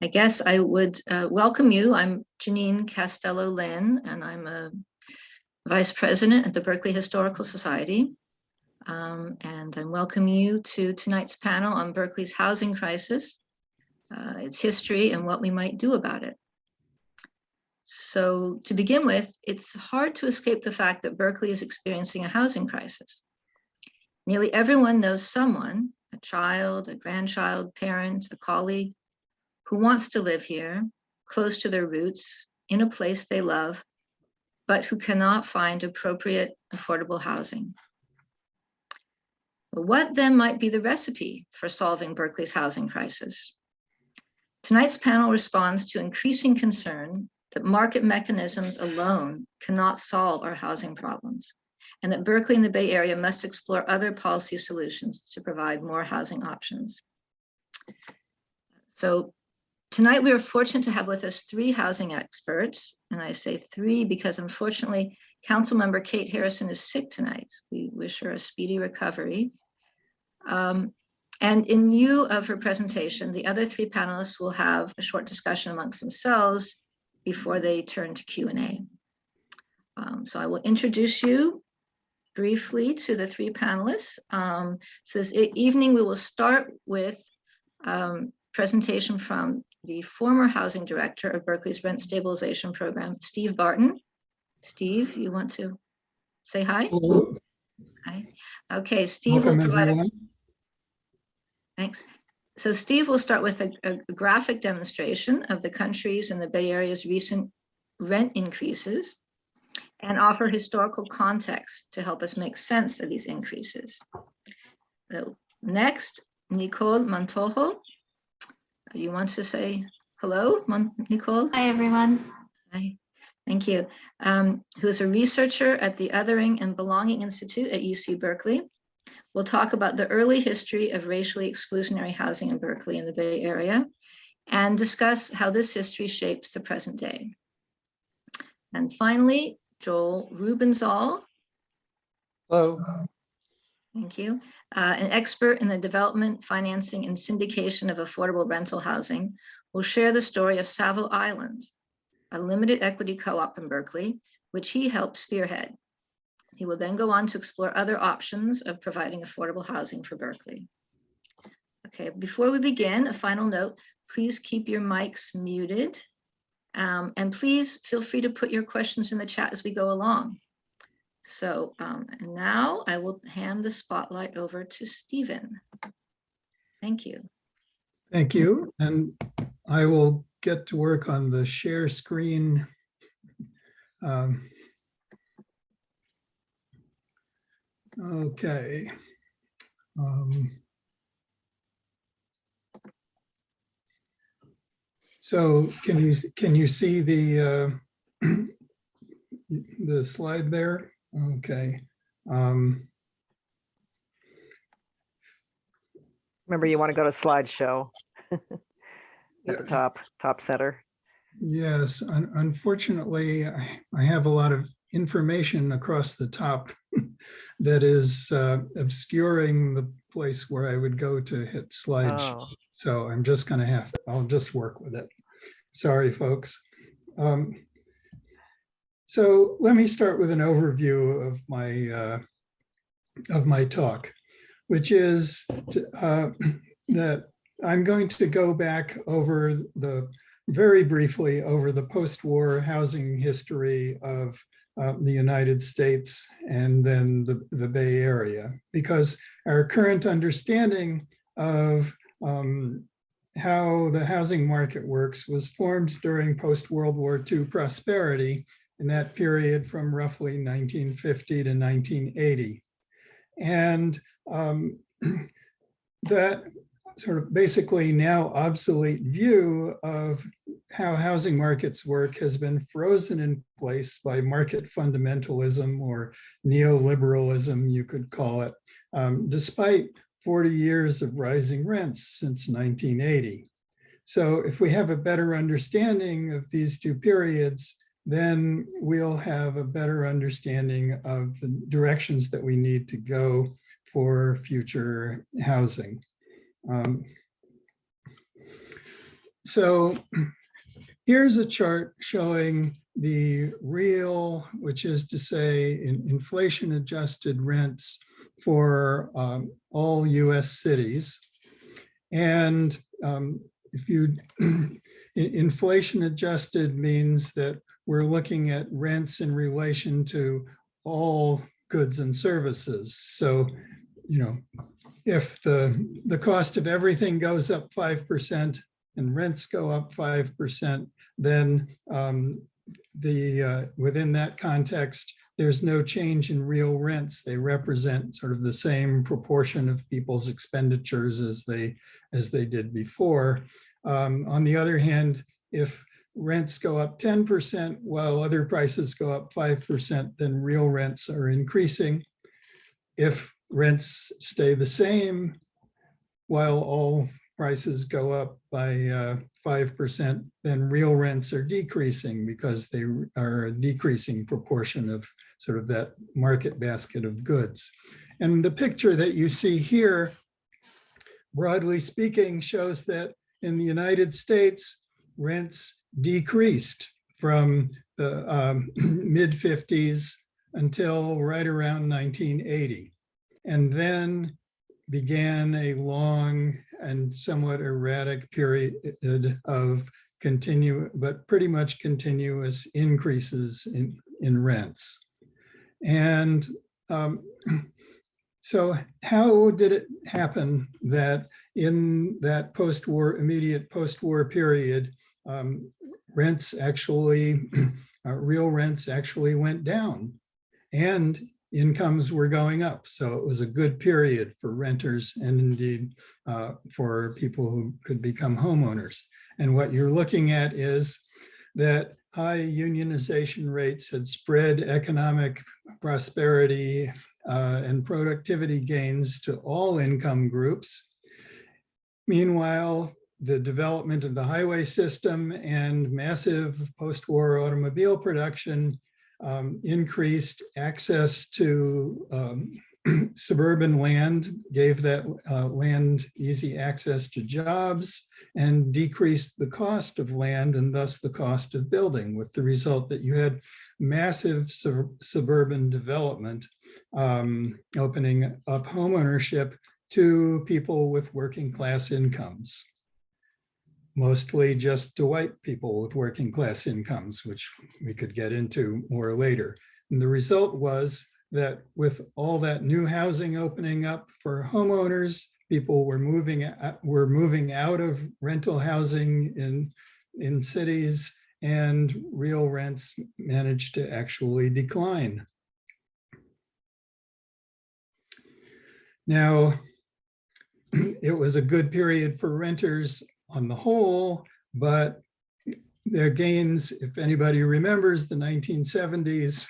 I guess I would welcome you. I'm Janine Castello-Lynn, and I'm a vice president at the Berkeley Historical Society. And I welcome you to tonight's panel on Berkeley's housing crisis, its history, and what we might do about it. So to begin with, it's hard to escape the fact that Berkeley is experiencing a housing crisis. Nearly everyone knows someone, a child, a grandchild, parent, a colleague, who wants to live here, close to their roots, in a place they love, but who cannot find appropriate, affordable housing. What then might be the recipe for solving Berkeley's housing crisis? Tonight's panel responds to increasing concern that market mechanisms alone cannot solve our housing problems, and that Berkeley and the Bay Area must explore other policy solutions to provide more housing options. So tonight we are fortunate to have with us three housing experts, and I say three because unfortunately Councilmember Kate Harrison is sick tonight. We wish her a speedy recovery. And in lieu of her presentation, the other three panelists will have a short discussion amongst themselves before they turn to Q&A. So I will introduce you briefly to the three panelists. So this evening we will start with presentation from the former housing director of Berkeley's Rent Stabilization Program, Steve Barton. Steve, you want to say hi? Hello. Hi. Okay, Steve will provide Thanks. So Steve will start with a graphic demonstration of the country's and the Bay Area's recent rent increases and offer historical context to help us make sense of these increases. Next, Nicole Montojo. You want to say hello, Nicole? Hi, everyone. Hi, thank you. Who is a researcher at the Othering and Belonging Institute at UC Berkeley. We'll talk about the early history of racially exclusionary housing in Berkeley and the Bay Area and discuss how this history shapes the present day. And finally, Joel Rubenzahl. Hello. Thank you. An expert in the development, financing, and syndication of affordable rental housing will share the story of Savo Island, a limited equity co-op in Berkeley, which he helped spearhead. He will then go on to explore other options of providing affordable housing for Berkeley. Okay, before we begin, a final note, please keep your mics muted. And please feel free to put your questions in the chat as we go along. So and now I will hand the spotlight over to Stephen. Thank you. Thank you. And I will get to work on the share screen. Okay. So can you see the the slide there? Okay. Remember, you want to go to slideshow at the top center. Yes, unfortunately, I have a lot of information across the top that is obscuring the place where I would go to hit slideshow. Oh. So I'm just going to I'll just work with it. Sorry, folks. So let me start with an overview of my talk, which is that I'm going to go back over very briefly over the post-war housing history of the United States and then the Bay Area, because our current understanding of how the housing market works was formed during post-World War II prosperity in that period from roughly 1950 to 1980. And that sort of basically now obsolete view of how housing markets work has been frozen in place by market fundamentalism, or neoliberalism, you could call it, despite 40 years of rising rents since 1980. So if we have a better understanding of these two periods, then we'll have a better understanding of the directions that we need to go for future housing. So here's a chart showing the real, which is to say inflation adjusted rents for all US cities. And if you, inflation adjusted means that we're looking at rents in relation to all goods and services. So, you know, if the cost of everything goes up 5% and rents go up 5%, then within that context, there's no change in real rents. They represent sort of the same proportion of people's expenditures as they did before. On the other hand, if rents go up 10% while other prices go up 5%, then real rents are increasing. If rents stay the same while all prices go up by 5%, then real rents are decreasing because they are a decreasing proportion of sort of that market basket of goods. And the picture that you see here, broadly speaking, shows that in the United States, rents decreased from the mid-50s until right around 1980, and then began a long and somewhat erratic period of pretty much continuous increases in rents. And so how did it happen that in that post-war, immediate post-war period, rents actually, real rents actually went down and incomes were going up? So it was a good period for renters and indeed for people who could become homeowners. And what you're looking at is that high unionization rates had spread economic prosperity and productivity gains to all income groups. Meanwhile, the development of the highway system and massive post-war automobile production increased access to suburban land, gave that land easy access to jobs, and decreased the cost of land and thus the cost of building, with the result that you had massive suburban development, opening up homeownership to people with working class incomes. Mostly just to white people with working class incomes, which we could get into more later. And the result was that with all that new housing opening up for homeowners, people were moving out of rental housing in cities, and real rents managed to actually decline. Now, it was a good period for renters on the whole, but their gains, if anybody remembers the 1970s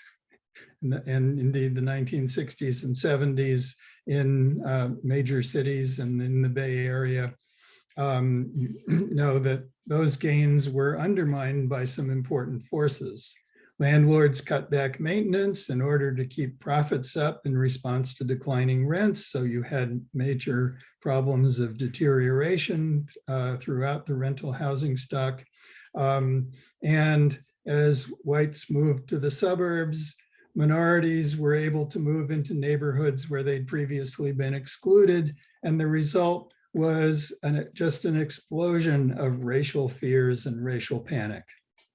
and indeed the 1960s and 70s in major cities and in the Bay Area, you know that those gains were undermined by some important forces. Landlords cut back maintenance in order to keep profits up in response to declining rents. So you had major problems of deterioration throughout the rental housing stock. And as whites moved to the suburbs, minorities were able to move into neighborhoods where they'd previously been excluded. And the result was just an explosion of racial fears and racial panic.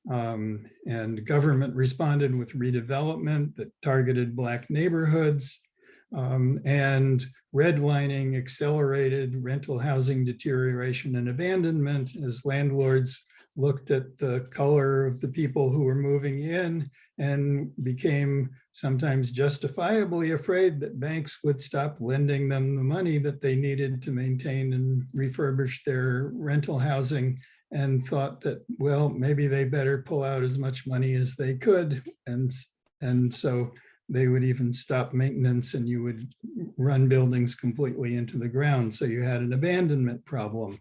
And government responded with redevelopment that targeted Black neighborhoods, and redlining accelerated rental housing deterioration and abandonment as landlords looked at the color of the people who were moving in and became sometimes justifiably afraid that banks would stop lending them the money that they needed to maintain and refurbish their rental housing, and thought that, well, maybe they better pull out as much money as they could. And so they would even stop maintenance and you would run buildings completely into the ground. So you had an abandonment problem,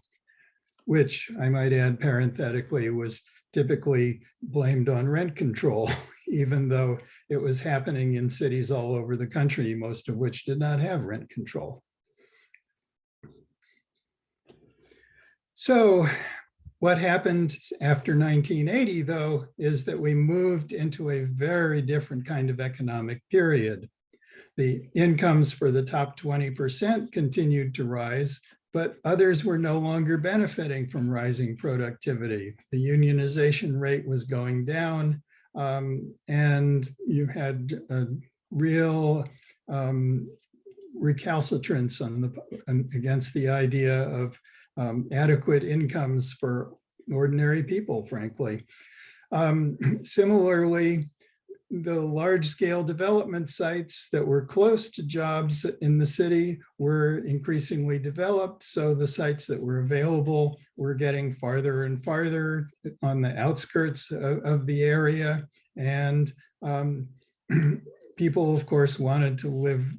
which I might add parenthetically was typically blamed on rent control, even though it was happening in cities all over the country, most of which did not have rent control. So What happened after 1980, though, is that we moved into a very different kind of economic period. The incomes for the top 20% continued to rise, but others were no longer benefiting from rising productivity. The unionization rate was going down, and you had a real recalcitrance against the idea of adequate incomes for ordinary people, frankly. Similarly, the large-scale development sites that were close to jobs in the city were increasingly developed. So the sites that were available were getting farther and farther on the outskirts of the area. And people, of course, wanted to live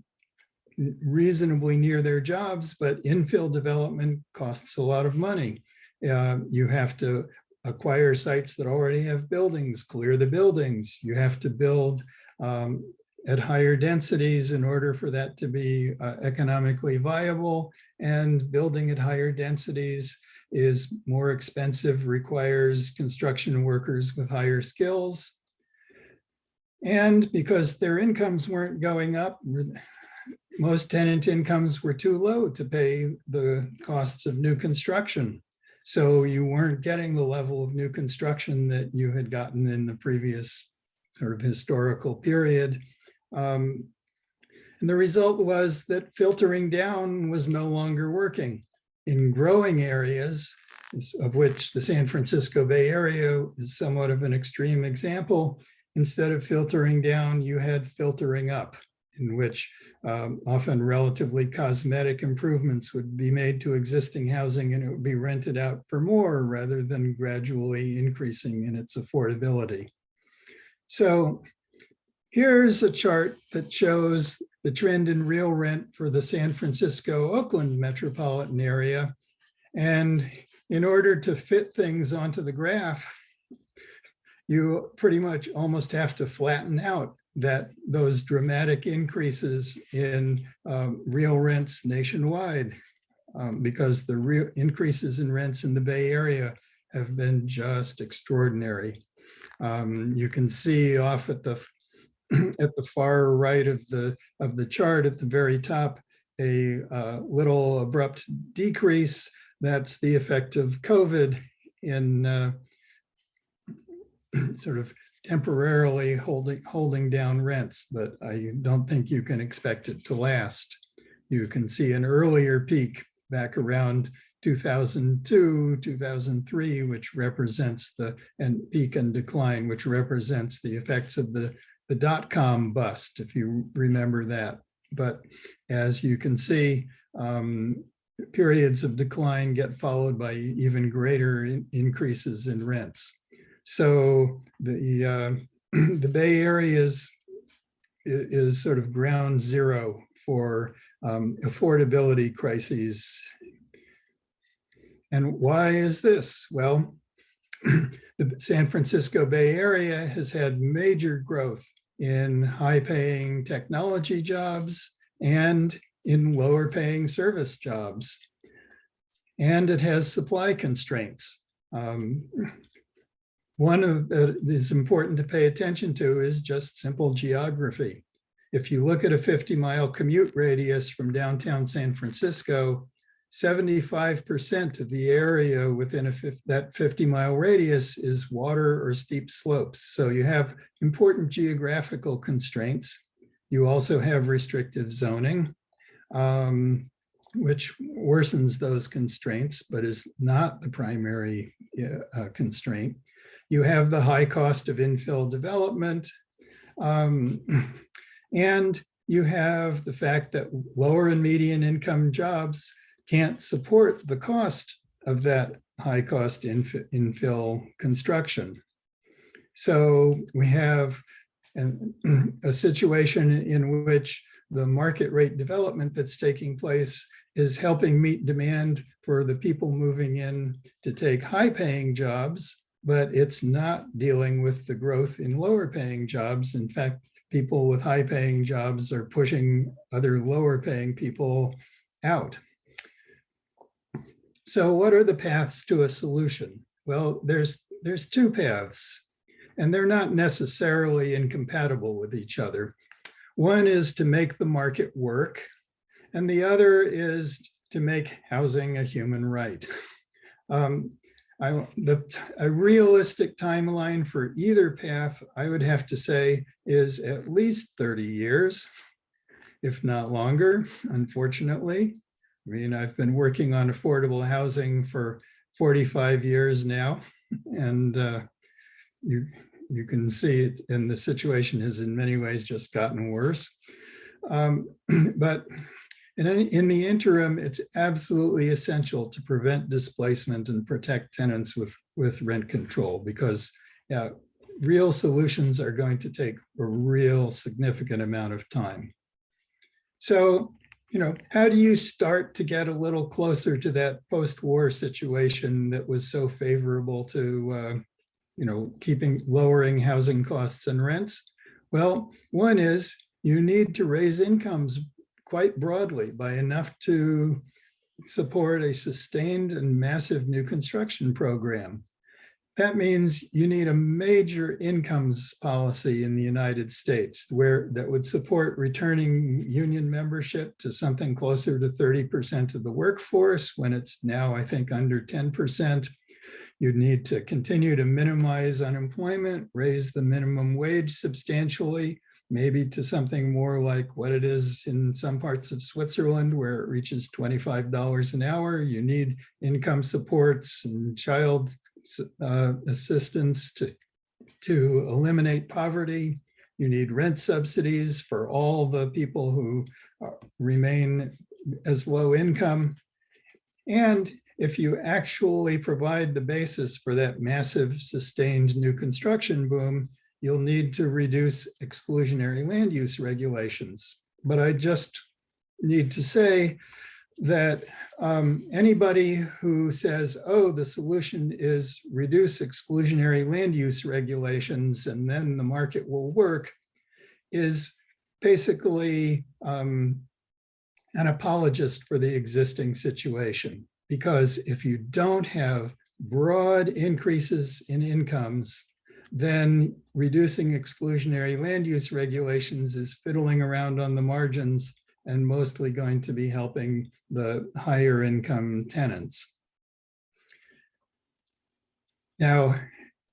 reasonably near their jobs, but infill development costs a lot of money. You have to acquire sites that already have buildings, clear the buildings. You have to build at higher densities in order for that to be economically viable. And building at higher densities is more expensive, requires construction workers with higher skills. And because their incomes weren't going up, most tenant incomes were too low to pay the costs of new construction. So you weren't getting the level of new construction that you had gotten in the previous sort of historical period. And the result was that filtering down was no longer working. In growing areas, of which the San Francisco Bay Area is somewhat of an extreme example, instead of filtering down, you had filtering up, in which often relatively cosmetic improvements would be made to existing housing and it would be rented out for more rather than gradually increasing in its affordability. So here's a chart that shows the trend in real rent for the San Francisco-Oakland metropolitan area. And in order to fit things onto the graph, you pretty much almost have to flatten out those dramatic increases in real rents nationwide, because the real increases in rents in the Bay Area have been just extraordinary. You can see off at the far right of the chart at the very top, a little abrupt decrease. That's the effect of COVID in sort of temporarily holding down rents, but I don't think you can expect it to last. You can see an earlier peak back around 2002, 2003, which represents and peak and decline, which represents the effects of the dot-com bust, if you remember that. But as you can see, periods of decline get followed by even greater increases in rents. So the Bay Area is sort of ground zero for affordability crises. And why is this? Well, the San Francisco Bay Area has had major growth in high-paying technology jobs and in lower-paying service jobs. And it has supply constraints. One of that is important to pay attention to is just simple geography. If you look at a 50-mile commute radius from downtown San Francisco, 75% of the area within that 50-mile radius is water or steep slopes. So you have important geographical constraints. You also have restrictive zoning, which worsens those constraints, but is not the primary constraint. You have the high cost of infill development, and you have the fact that lower and median income jobs can't support the cost of that high cost infill construction. So we have a situation in which the market rate development that's taking place is helping meet demand for the people moving in to take high paying jobs, but it's not dealing with the growth in lower paying jobs. In fact, people with high paying jobs are pushing other lower paying people out. So what are the paths to a solution? Well, there's two paths, and they're not necessarily incompatible with each other. One is to make the market work, and the other is to make housing a human right. A realistic timeline for either path, I would have to say, is at least 30 years, if not longer, unfortunately. I mean, I've been working on affordable housing for 45 years now, and you can see it, and the situation has in many ways just gotten worse. But in the interim, it's absolutely essential to prevent displacement and protect tenants with rent control, because real solutions are going to take a real significant amount of time. So, how do you start to get a little closer to that post-war situation that was so favorable to, lowering housing costs and rents? Well, one is you need to raise incomes quite broadly by enough to support a sustained and massive new construction program. That means you need a major incomes policy in the United States that would support returning union membership to something closer to 30% of the workforce, when it's now, I think, under 10%. You'd need to continue to minimize unemployment, raise the minimum wage substantially, maybe to something more like what it is in some parts of Switzerland, where it reaches $25 an hour. You need income supports and child assistance to eliminate poverty. You need rent subsidies for all the people who remain as low income. And if you actually provide the basis for that massive sustained new construction boom, you'll need to reduce exclusionary land use regulations. But I just need to say that anybody who says, oh, the solution is reduce exclusionary land use regulations and then the market will work, is basically an apologist for the existing situation. Because if you don't have broad increases in incomes, then reducing exclusionary land use regulations is fiddling around on the margins and mostly going to be helping the higher income tenants. Now,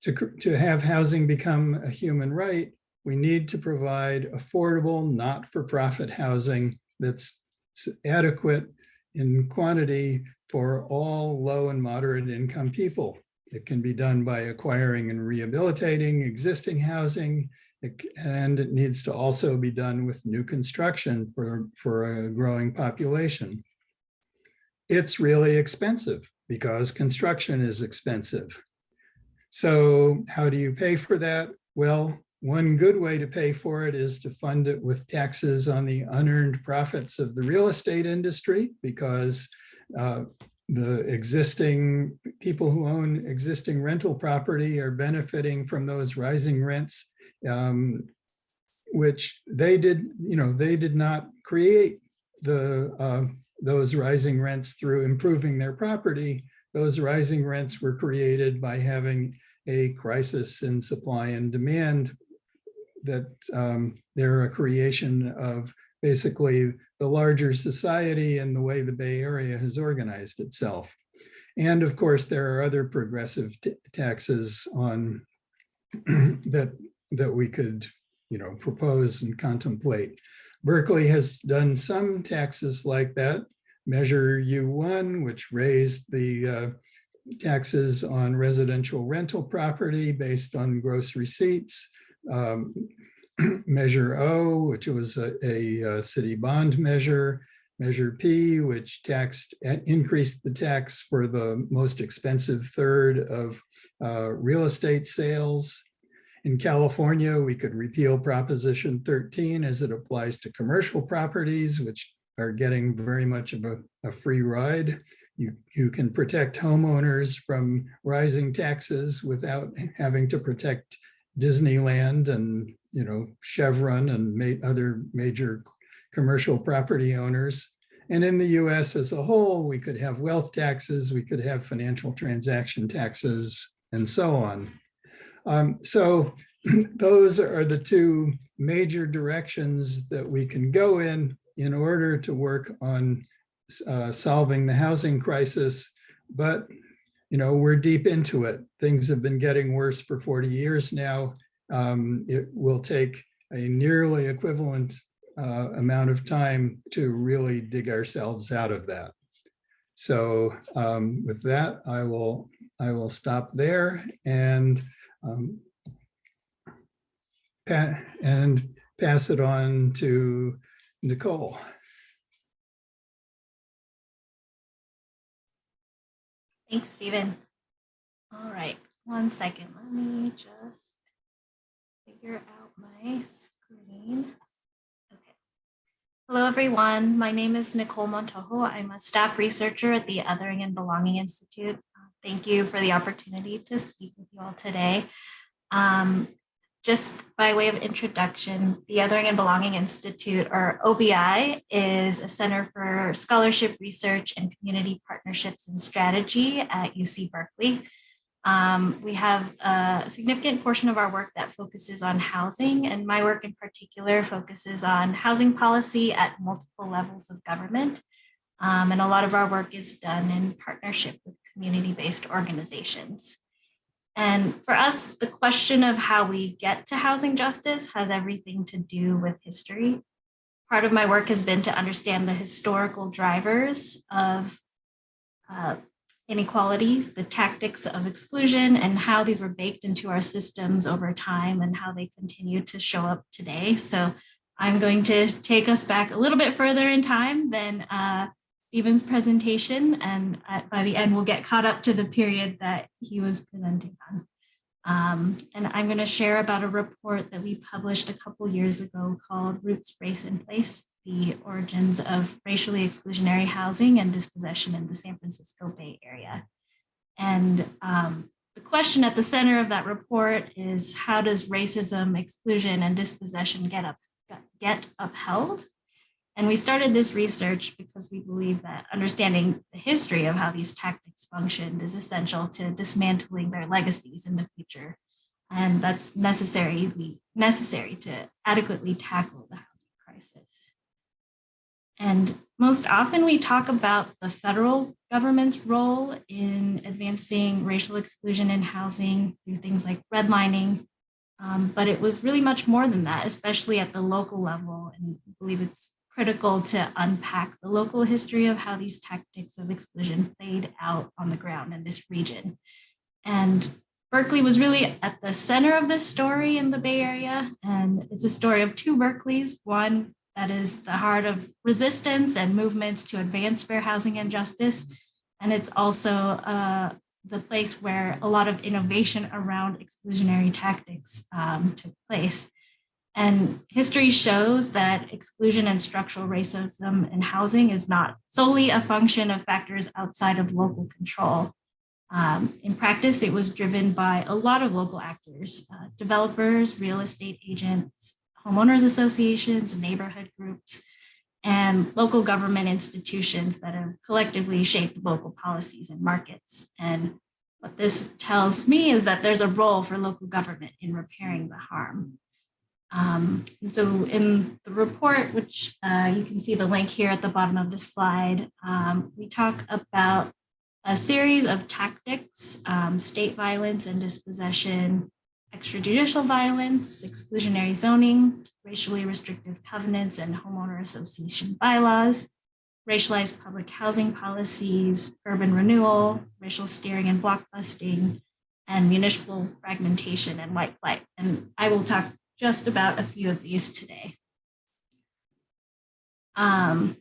to have housing become a human right, we need to provide affordable, not-for-profit housing that's adequate in quantity for all low and moderate income people. It can be done by acquiring and rehabilitating existing housing, and it needs to also be done with new construction for a growing population. It's really expensive because construction is expensive. So how do you pay for that? Well, one good way to pay for it is to fund it with taxes on the unearned profits of the real estate industry, because the existing people who own existing rental property are benefiting from those rising rents, which they did not create those rising rents through improving their property. Those rising rents were created by having a crisis in supply and demand, that they're a creation of basically the larger society and the way the Bay Area has organized itself. And of course, there are other progressive taxes on that we could propose and contemplate. Berkeley has done some taxes like that. Measure U1, which raised the taxes on residential rental property based on gross receipts. Measure O, which was a city bond measure. Measure P, which increased the tax for the most expensive third of real estate sales. In California, we could repeal Proposition 13 as it applies to commercial properties, which are getting very much of a free ride. You can protect homeowners from rising taxes without having to protect Disneyland and Chevron and other major commercial property owners. And in the US as a whole, we could have wealth taxes, we could have financial transaction taxes, and so on. So those are the two major directions that we can go in order to work on solving the housing crisis. But we're deep into it. Things have been getting worse for 40 years now. It will take a nearly equivalent amount of time to really dig ourselves out of that. So with that, I will stop there and pass it on to Nicole. Thanks, Stephen. All right, 1 second. Let me just figure out my screen. Okay. Hello, everyone. My name is Nicole Montejo. I'm a staff researcher at the Othering and Belonging Institute. Thank you for the opportunity to speak with you all today. Just by way of introduction, the Othering and Belonging Institute, or OBI, is a center for scholarship, research, and community partnerships and strategy at UC Berkeley. We have a significant portion of our work that focuses on housing, and my work in particular focuses on housing policy at multiple levels of government. And a lot of our work is done in partnership with community-based organizations. And for us, the question of how we get to housing justice has everything to do with history. Part of my work has been to understand the historical drivers of inequality, the tactics of exclusion, and how these were baked into our systems over time and how they continue to show up today. So I'm going to take us back a little bit further in time than Stephen's presentation, and by the end we'll get caught up to the period that he was presenting on. And I'm going to share about a report that we published a couple years ago called Roots, Race, and Place: The Origins of Racially Exclusionary Housing and Dispossession in the San Francisco Bay Area. And the question at the center of that report is, how does racism, exclusion, and dispossession get upheld? And we started this research because we believe that understanding the history of how these tactics functioned is essential to dismantling their legacies in the future. And that's necessary to adequately tackle the housing crisis. And most often we talk about the federal government's role in advancing racial exclusion in housing through things like redlining. But it was really much more than that, especially at the local level. And I believe it's critical to unpack the local history of how these tactics of exclusion played out on the ground in this region. And Berkeley was really at the center of this story in the Bay Area. And it's a story of two Berkeleys, one that is the heart of resistance and movements to advance fair housing and justice. And it's also the place where a lot of innovation around exclusionary tactics took place. And history shows that exclusion and structural racism in housing is not solely a function of factors outside of local control. In practice, it was driven by a lot of local actors, developers, real estate agents, homeowners associations, neighborhood groups, and local government institutions that have collectively shaped local policies and markets. And what this tells me is that there's a role for local government in repairing the harm. And so in the report, which you can see the link here at the bottom of the slide, we talk about a series of tactics: state violence and dispossession, extrajudicial violence, exclusionary zoning, racially restrictive covenants and homeowner association bylaws, racialized public housing policies, urban renewal, racial steering and blockbusting, and municipal fragmentation and white flight. And I will talk just about a few of these today. And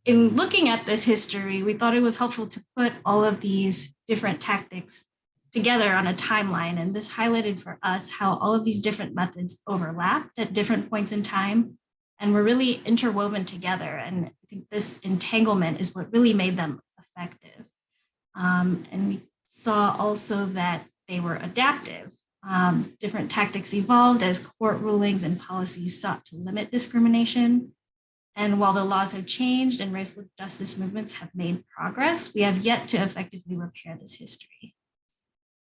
in looking at this history, we thought it was helpful to put all of these different tactics together on a timeline. And this highlighted for us how all of these different methods overlapped at different points in time and were really interwoven together. And I think this entanglement is what really made them effective. And we saw also that they were adaptive. Different tactics evolved as court rulings and policies sought to limit discrimination. And while the laws have changed and racial justice movements have made progress, we have yet to effectively repair this history.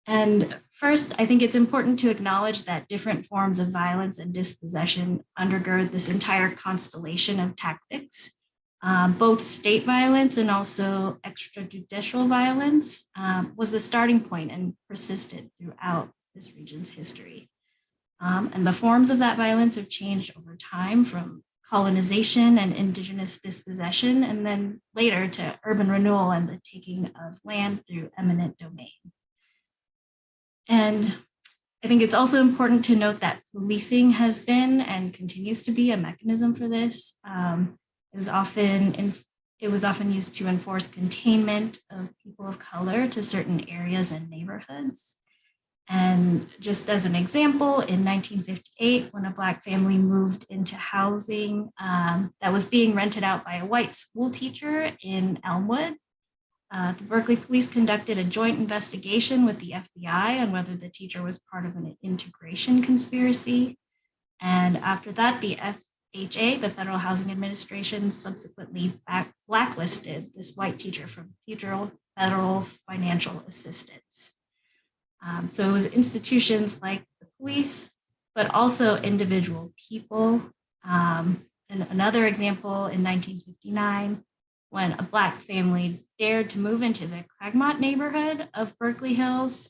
And first, I think it's important to acknowledge that different forms of violence and dispossession undergird this entire constellation of tactics. Both state violence and also extrajudicial violence was the starting point and persisted throughout this region's history. And the forms of that violence have changed over time, from colonization and indigenous dispossession, and then later to urban renewal and the taking of land through eminent domain. And I think it's also important to note that policing has been and continues to be a mechanism for this. It was often used to enforce containment of people of color to certain areas and neighborhoods. And just as an example, in 1958, when a Black family moved into housing that was being rented out by a white school teacher in Elmwood, the Berkeley police conducted a joint investigation with the FBI on whether the teacher was part of an integration conspiracy. And after that, the FHA, the Federal Housing Administration, subsequently blacklisted this white teacher from future federal financial assistance. So it was institutions like the police, but also individual people. And another example, in 1959, when a Black family dared to move into the Cragmont neighborhood of Berkeley Hills,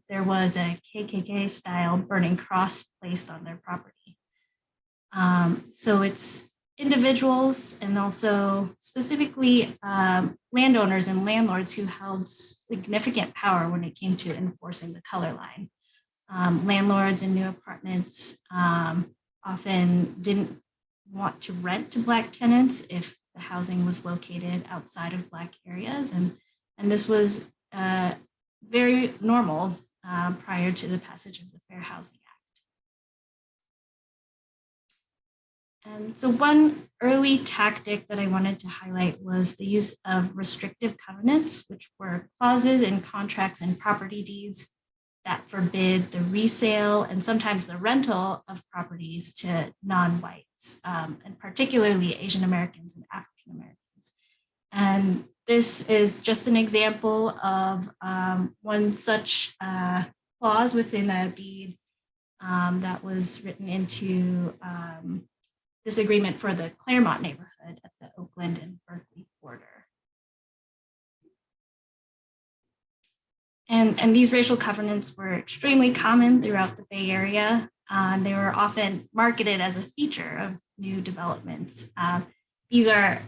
there was a KKK-style burning cross placed on their property. So it's individuals and also specifically landowners and landlords who held significant power when it came to enforcing the color line. Landlords in new apartments often didn't want to rent to Black tenants if the housing was located outside of Black areas. And this was very normal prior to the passage of the Fair Housing Act. And so one early tactic that I wanted to highlight was the use of restrictive covenants, which were clauses in contracts and property deeds that forbid the resale and sometimes the rental of properties to non-whites, and particularly Asian Americans and African Americans. And this is just an example of one such clause within a deed that was written into this agreement for the Claremont neighborhood at the Oakland and Berkeley border. And these racial covenants were extremely common throughout the Bay Area. They were often marketed as a feature of new developments. These are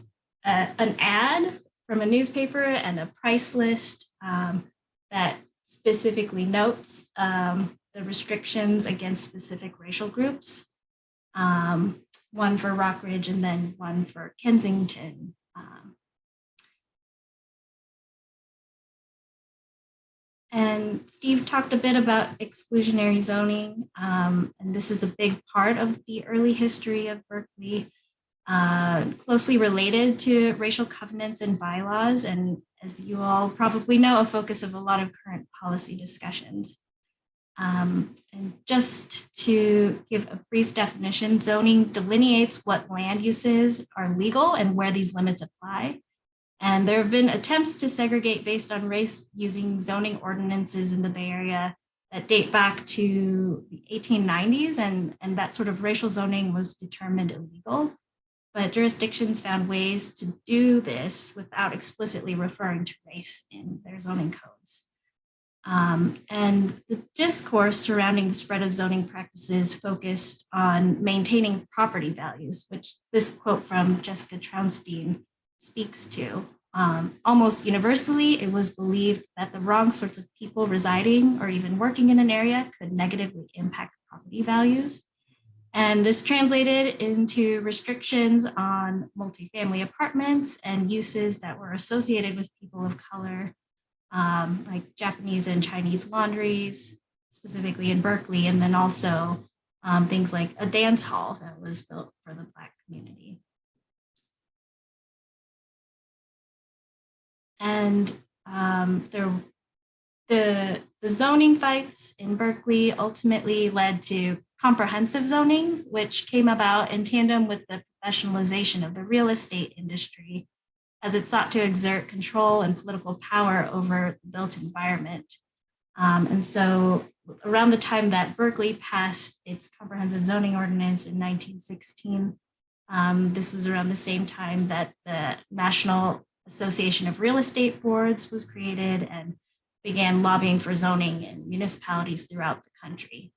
an ad from a newspaper and a price list that specifically notes the restrictions against specific racial groups. One for Rockridge and then one for Kensington. And Steve talked a bit about exclusionary zoning, and this is a big part of the early history of Berkeley, closely related to racial covenants and bylaws, and as you all probably know, a focus of a lot of current policy discussions. And just to give a brief definition, zoning delineates what land uses are legal and where these limits apply. And there have been attempts to segregate based on race using zoning ordinances in the Bay Area that date back to the 1890s, and that sort of racial zoning was determined illegal. But jurisdictions found ways to do this without explicitly referring to race in their zoning codes. And the discourse surrounding the spread of zoning practices focused on maintaining property values, which this quote from Jessica Traunstein speaks to. Almost universally, it was believed that the wrong sorts of people residing or even working in an area could negatively impact property values. And this translated into restrictions on multifamily apartments and uses that were associated with people of color, like Japanese and Chinese laundries, specifically in Berkeley, and then also things like a dance hall that was built for the Black community. And the zoning fights in Berkeley ultimately led to comprehensive zoning, which came about in tandem with the professionalization of the real estate industry as it sought to exert control and political power over the built environment. And so around the time that Berkeley passed its comprehensive zoning ordinance in 1916, this was around the same time that the National Association of Real Estate Boards was created and began lobbying for zoning in municipalities throughout the country.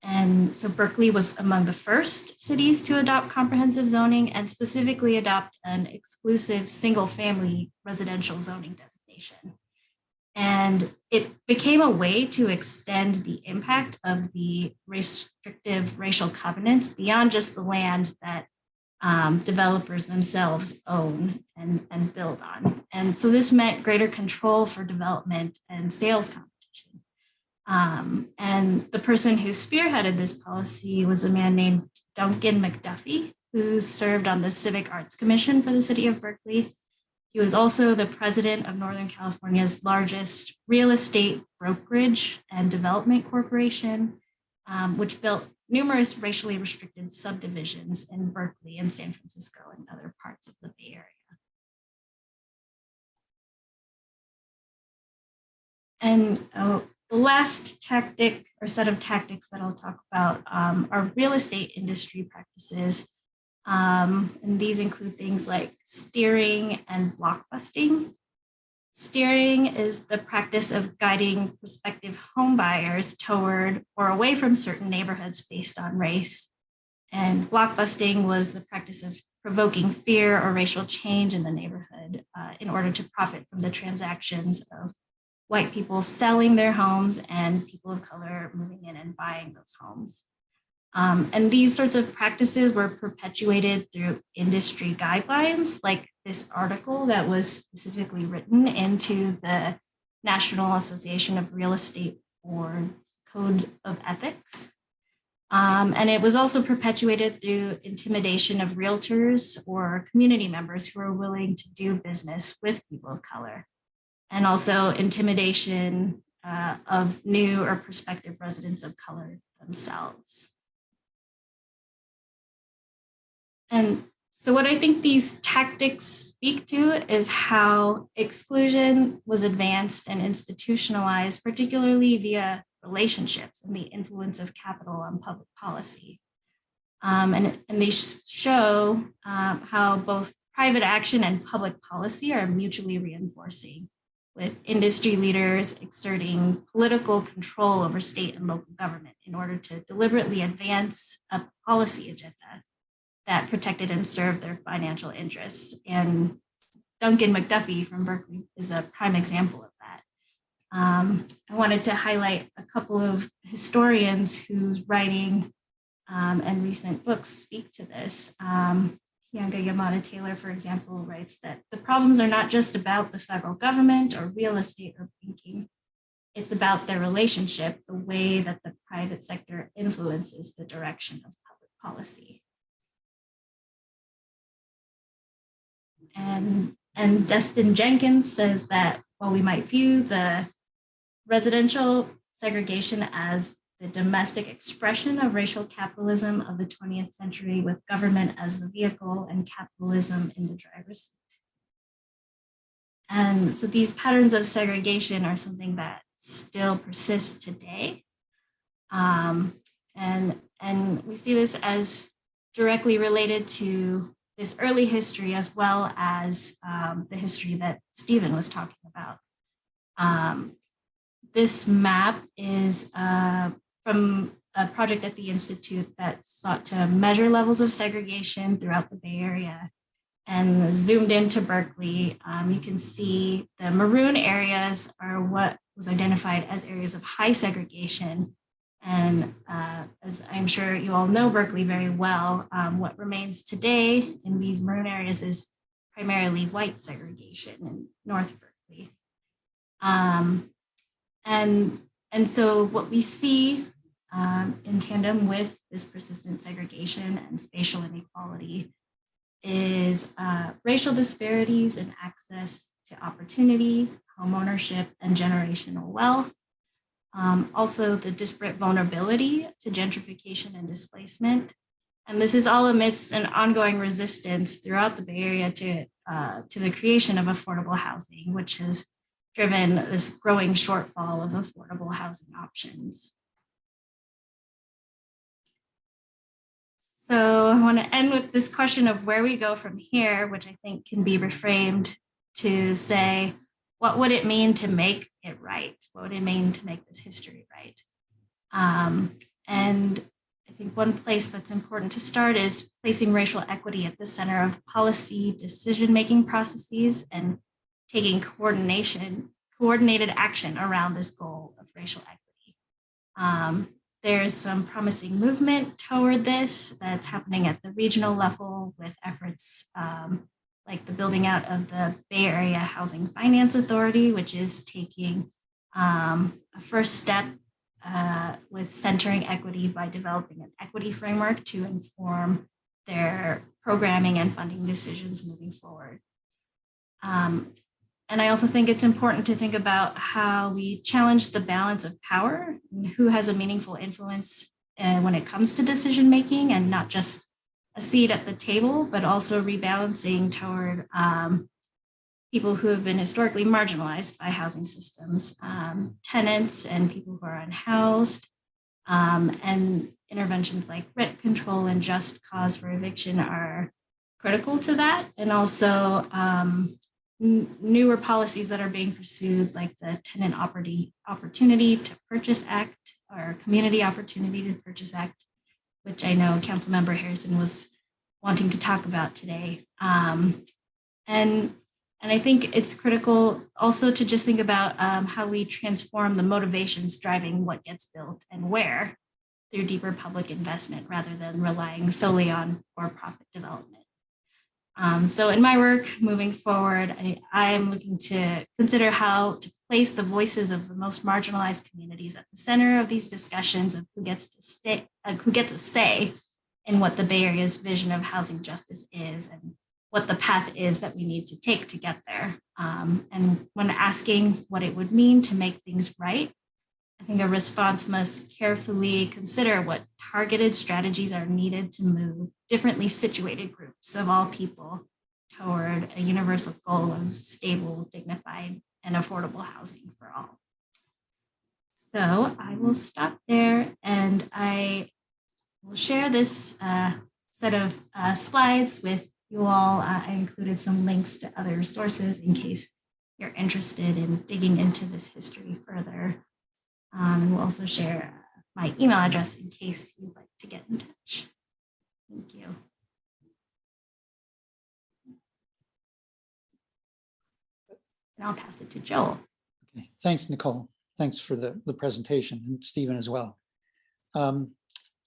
And so Berkeley was among the first cities to adopt comprehensive zoning and specifically adopt an exclusive single-family residential zoning designation. And it became a way to extend the impact of the restrictive racial covenants beyond just the land that developers themselves own and build on. And so this meant greater control for development and sales competition. And the person who spearheaded this policy was a man named Duncan McDuffie, who served on the Civic Arts Commission for the City of Berkeley. He was also the president of Northern California's largest real estate brokerage and development corporation, which built numerous racially restricted subdivisions in Berkeley and San Francisco and other parts of the Bay Area. And the last tactic or set of tactics that I'll talk about are real estate industry practices. And these include things like steering and blockbusting. Steering is the practice of guiding prospective home buyers toward or away from certain neighborhoods based on race. And blockbusting was the practice of provoking fear or racial change in the neighborhood in order to profit from the transactions of white people selling their homes and people of color moving in and buying those homes. And these sorts of practices were perpetuated through industry guidelines, like this article that was specifically written into the National Association of Real Estate Boards Code of Ethics. And it was also perpetuated through intimidation of realtors or community members who are willing to do business with people of color, and also intimidation of new or prospective residents of color themselves. And so what I think these tactics speak to is how exclusion was advanced and institutionalized, particularly via relationships and the influence of capital on public policy. And they show how both private action and public policy are mutually reinforcing, with industry leaders exerting political control over state and local government in order to deliberately advance a policy agenda that protected and served their financial interests. And Duncan McDuffie from Berkeley is a prime example of that. I wanted to highlight a couple of historians whose writing and recent books speak to this. Hyanga Yamada Taylor, for example, writes that the problems are not just about the federal government or real estate or banking. It's about their relationship, the way that the private sector influences the direction of public policy. And Destin Jenkins says that while we might view the residential segregation as the domestic expression of racial capitalism of the 20th century, with government as the vehicle and capitalism in the driver's seat. And so these patterns of segregation are something that still persists today. And we see this as directly related to this early history, as well as the history that Stephen was talking about. This map is from a project at the Institute that sought to measure levels of segregation throughout the Bay Area, and zoomed into Berkeley. You can see the maroon areas are what was identified as areas of high segregation. And as I'm sure you all know Berkeley very well, what remains today in these maroon areas is primarily white segregation in North Berkeley. And so what we see in tandem with this persistent segregation and spatial inequality is racial disparities in access to opportunity, home ownership, and generational wealth. Also the disparate vulnerability to gentrification and displacement. And this is all amidst an ongoing resistance throughout the Bay Area to the creation of affordable housing, which has driven this growing shortfall of affordable housing options. So I want to end with this question of where we go from here, which I think can be reframed to say, what would it mean to make it right? What would it mean to make this history right? And I think one place that's important to start is placing racial equity at the center of policy decision-making processes and taking coordinated action around this goal of racial equity. There's some promising movement toward this that's happening at the regional level with efforts like the building out of the Bay Area Housing Finance Authority, which is taking a first step with centering equity by developing an equity framework to inform their programming and funding decisions moving forward. And I also think it's important to think about how we challenge the balance of power and who has a meaningful influence when it comes to decision making, and not just a seat at the table, but also rebalancing toward people who have been historically marginalized by housing systems, tenants and people who are unhoused, and interventions like rent control and just cause for eviction are critical to that. And also newer policies that are being pursued, like the Tenant Opportunity to Purchase Act or Community Opportunity to Purchase Act, which I know Councilmember Harrison was wanting to talk about today. And I think it's critical also to just think about how we transform the motivations driving what gets built and where through deeper public investment rather than relying solely on for-profit development. So in my work moving forward, I'm looking to consider how to place the voices of the most marginalized communities at the center of these discussions of who gets a say in what the Bay Area's vision of housing justice is and what the path is that we need to take to get there. And when asking what it would mean to make things right, I think a response must carefully consider what targeted strategies are needed to move differently situated groups of all people toward a universal goal of stable, dignified, and affordable housing for all. So I will stop there, and I will share this set of slides with you all. I included some links to other sources in case you're interested in digging into this history further. And we'll also share my email address in case you'd like to get in touch. Thank you. And I'll pass it to Joel. Okay. Thanks, Nicole. Thanks for the presentation, and Stephen as well. I'm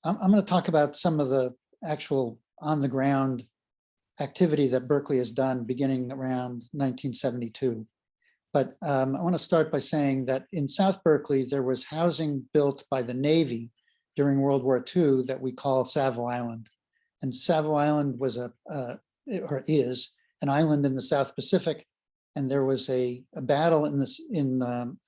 going to talk about some of the actual on-the-ground activity that Berkeley has done beginning around 1972. But I want to start by saying that in South Berkeley, there was housing built by the Navy during World War II that we call Savo Island. And Savo Island was is an island in the South Pacific. And there was a battle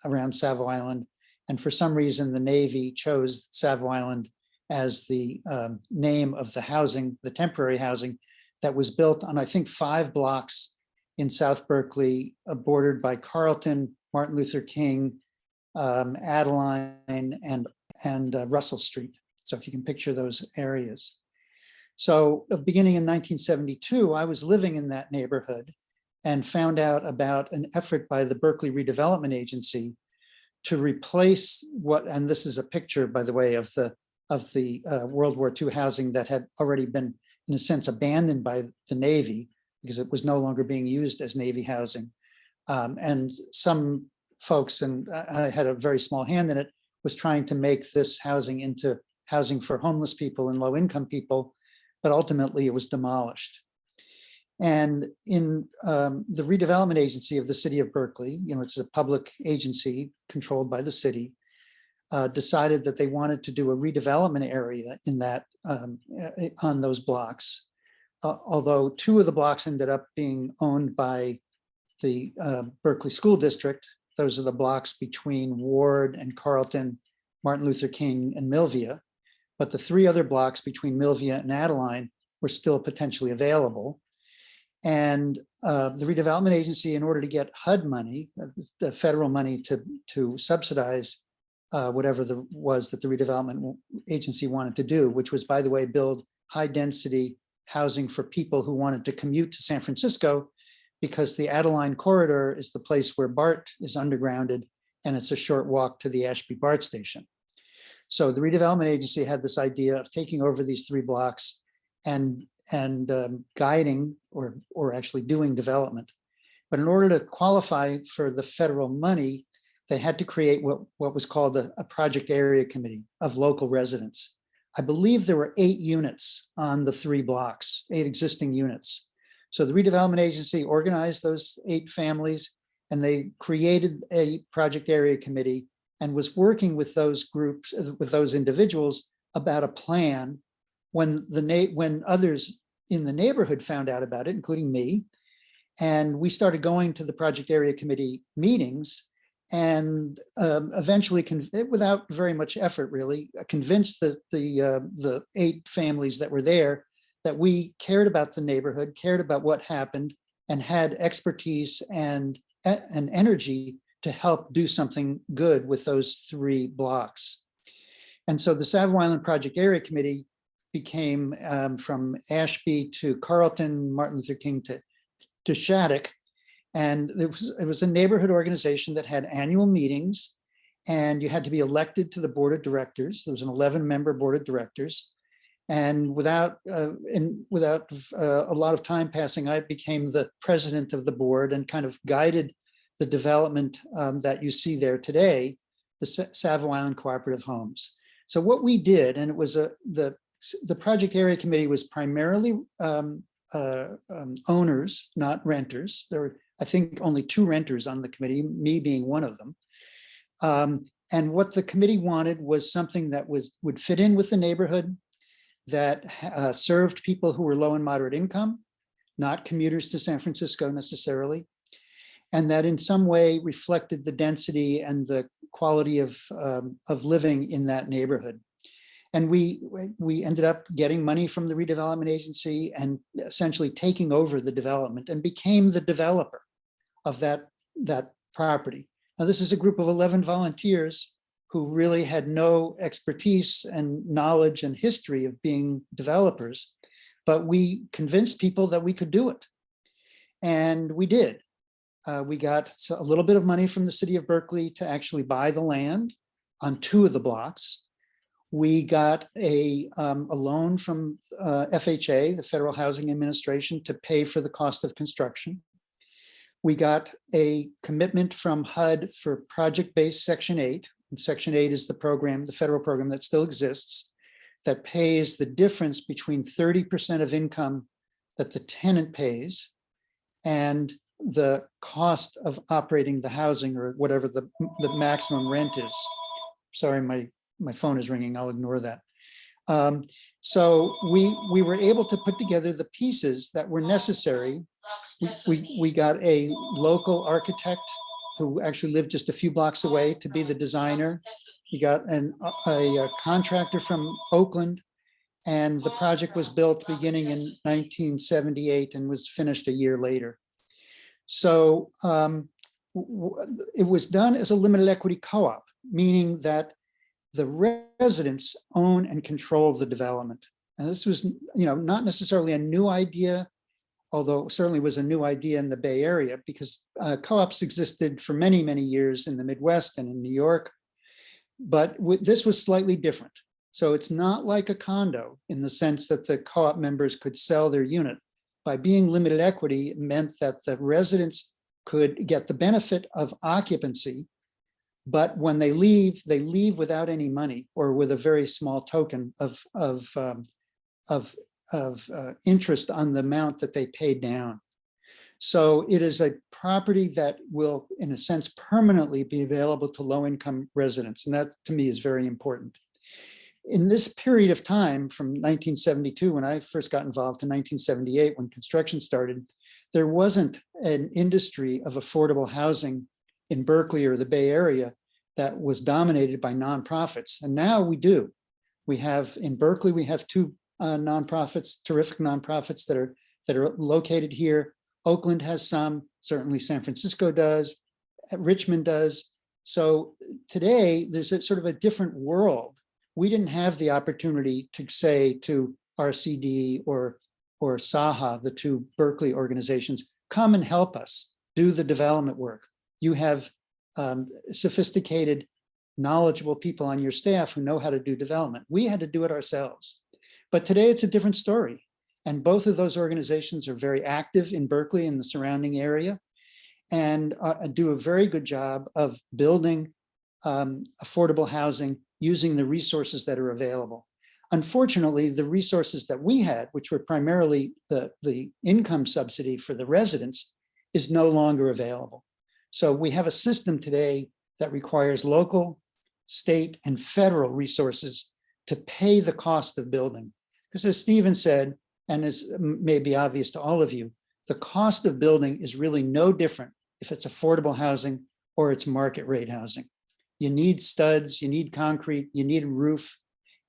around Savo Island. And for some reason, the Navy chose Savo Island as the name of the housing, the temporary housing that was built on, I think, 5 blocks in South Berkeley, bordered by Carlton, Martin Luther King, Adeline, and Russell Street. So if you can picture those areas. So beginning in 1972, I was living in that neighborhood and found out about an effort by the Berkeley Redevelopment Agency to replace and this is a picture, by the way, of the World War II housing that had already been, in a sense, abandoned by the Navy, because it was no longer being used as Navy housing. And some folks, and I had a very small hand in it, was trying to make this housing into housing for homeless people and low-income people, but ultimately it was demolished. And in the redevelopment agency of the City of Berkeley, it's a public agency controlled by the city, decided that they wanted to do a redevelopment area in that on those blocks. Although 2 of the blocks ended up being owned by the Berkeley School District, Those are the blocks between Ward and Carlton, Martin Luther King and Milvia. But the 3 other blocks between Milvia and Adeline were still potentially available. And the redevelopment agency, in order to get HUD money, the federal money to subsidize whatever was that the redevelopment agency wanted to do, which was, by the way, build high density housing for people who wanted to commute to San Francisco, because the Adeline corridor is the place where BART is undergrounded, and it's a short walk to the Ashby BART station. So the redevelopment agency had this idea of taking over these 3 blocks and guiding or actually doing development. But in order to qualify for the federal money, they had to create what was called a project area committee of local residents. I believe there were 8 units on the 3 blocks, 8 existing units. So the redevelopment agency organized those 8 families, and they created a project area committee and was working with those groups, with those individuals, about a plan. When others in the neighborhood found out about it, including me, and we started going to the project area committee meetings, and eventually, without very much effort really, convinced the 8 families that were there that we cared about the neighborhood, cared about what happened, and had expertise and energy to help do something good with those 3 blocks. And so the Savo Island Project Area Committee became from Ashby to Carlton, Martin Luther King to Shattuck. And it was a neighborhood organization that had annual meetings, and you had to be elected to the board of directors. There was an 11-member board of directors. And without a lot of time passing, I became the president of the board and kind of guided the development that you see there today, the Savo Island Cooperative Homes. So what we did, and it was the project area committee was primarily owners, not renters. There were, I think, only 2 renters on the committee, me being one of them. And what the committee wanted was something that would fit in with the neighborhood, that served people who were low and moderate income, not commuters to San Francisco necessarily, and that in some way reflected the density and the quality of living in that neighborhood. And we ended up getting money from the redevelopment agency and essentially taking over the development and became the developer of that property. Now, this is a group of 11 volunteers who really had no expertise and knowledge and history of being developers, but we convinced people that we could do it. And we did. We got a little bit of money from the City of Berkeley to actually buy the land on 2 of the blocks. We got a loan from FHA, the Federal Housing Administration, to pay for the cost of construction. We got a commitment from HUD for project-based Section 8. And Section 8 is the program, the federal program that still exists, that pays the difference between 30% of income that the tenant pays and the cost of operating the housing, or whatever the maximum rent is. Sorry, my phone is ringing. I'll ignore that. So we were able to put together the pieces that were necessary. We got a local architect who actually lived just a few blocks away to be the designer. We got a contractor from Oakland, and the project was built beginning in 1978 and was finished a year later. So it was done as a limited equity co-op, meaning that the residents own and control the development. And this was, not necessarily a new idea, although it certainly was a new idea in the Bay Area, because co-ops existed for many, many years in the Midwest and in New York. But this was slightly different. So it's not like a condo in the sense that the co-op members could sell their unit. By being limited equity, it meant that the residents could get the benefit of occupancy, but when they leave without any money, or with a very small token of interest on the amount that they paid down. So it is a property that will, in a sense, permanently be available to low-income residents, and that to me is very important. In this period of time, from 1972, when I first got involved, to 1978, when construction started, there wasn't an industry of affordable housing in Berkeley or the Bay Area that was dominated by nonprofits. And now we do. We have in Berkeley, we have two nonprofits, terrific nonprofits that are located here. Oakland has some, certainly San Francisco does, Richmond does. So today there's a sort of a different world. We didn't have the opportunity to say to RCD or SAHA, the two Berkeley organizations, come and help us do the development work. You have sophisticated, knowledgeable people on your staff who know how to do development. We had to do it ourselves. But today it's a different story. And both of those organizations are very active in Berkeley and the surrounding area and do a very good job of building affordable housing using the resources that are available. Unfortunately, the resources that we had, which were primarily the income subsidy for the residents, is no longer available. So we have a system today that requires local, state, and federal resources to pay the cost of building. Because as Stephen said, and as may be obvious to all of you, the cost of building is really no different if it's affordable housing or it's market rate housing. You need studs, you need concrete, you need a roof,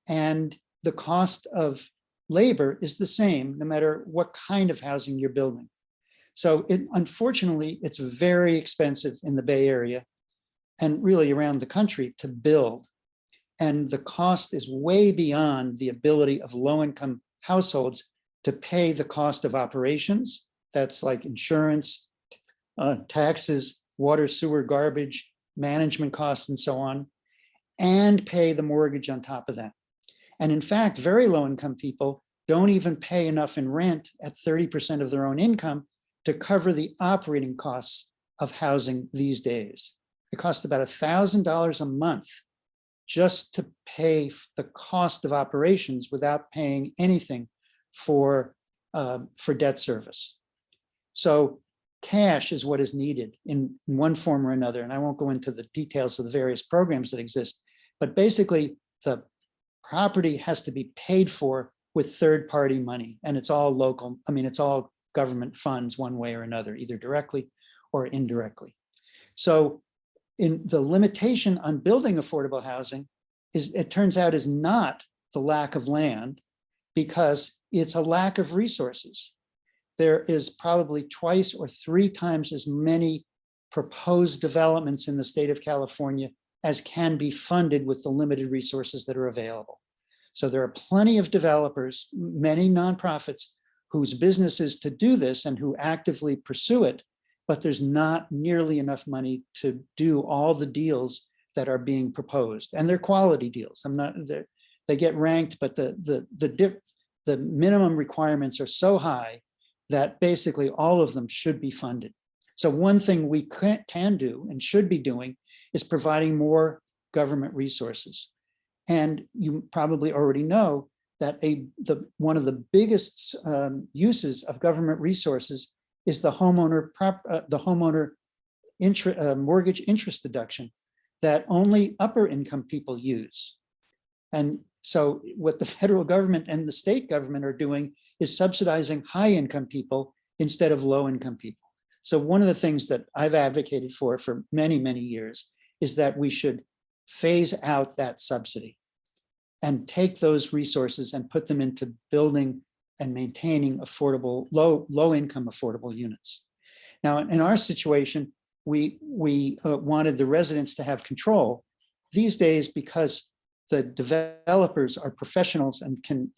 and the cost of labor is the same no matter what kind of housing you're building. So unfortunately, it's very expensive in the Bay Area and really around the country to build. And the cost is way beyond the ability of low-income households to pay the cost of operations. That's like insurance, taxes, water, sewer, garbage, management costs, and so on, and pay the mortgage on top of that. And in fact, very low-income people don't even pay enough in rent at 30% of their own income to cover the operating costs of housing these days. It costs about $1,000 a month just to pay the cost of operations without paying anything for debt service. So cash is what is needed in one form or another. And I won't go into the details of the various programs that exist, but basically the property has to be paid for with third-party money, and it's all local. I mean, it's all government funds one way or another, either directly or indirectly. So in the limitation on building affordable housing is, it turns out, is not the lack of land, because it's a lack of resources. There is probably twice or three times as many proposed developments in the state of California as can be funded with the limited resources that are available. So there are plenty of developers, many nonprofits, whose business is to do this and who actively pursue it, but there's not nearly enough money to do all the deals that are being proposed. And they're quality deals. They get ranked, but the minimum requirements are so high that basically all of them should be funded. So one thing we can do and should be doing is providing more government resources. And you probably already know that one of the biggest uses of government resources is the homeowner mortgage interest deduction that only upper income people use. And so what the federal government and the state government are doing is subsidizing high income people instead of low income people. So one of the things that I've advocated for many, many years is that we should phase out that subsidy and take those resources and put them into building and maintaining affordable, low income affordable units. Now, in our situation, we wanted the residents to have control. These days, because the developers are professionals and can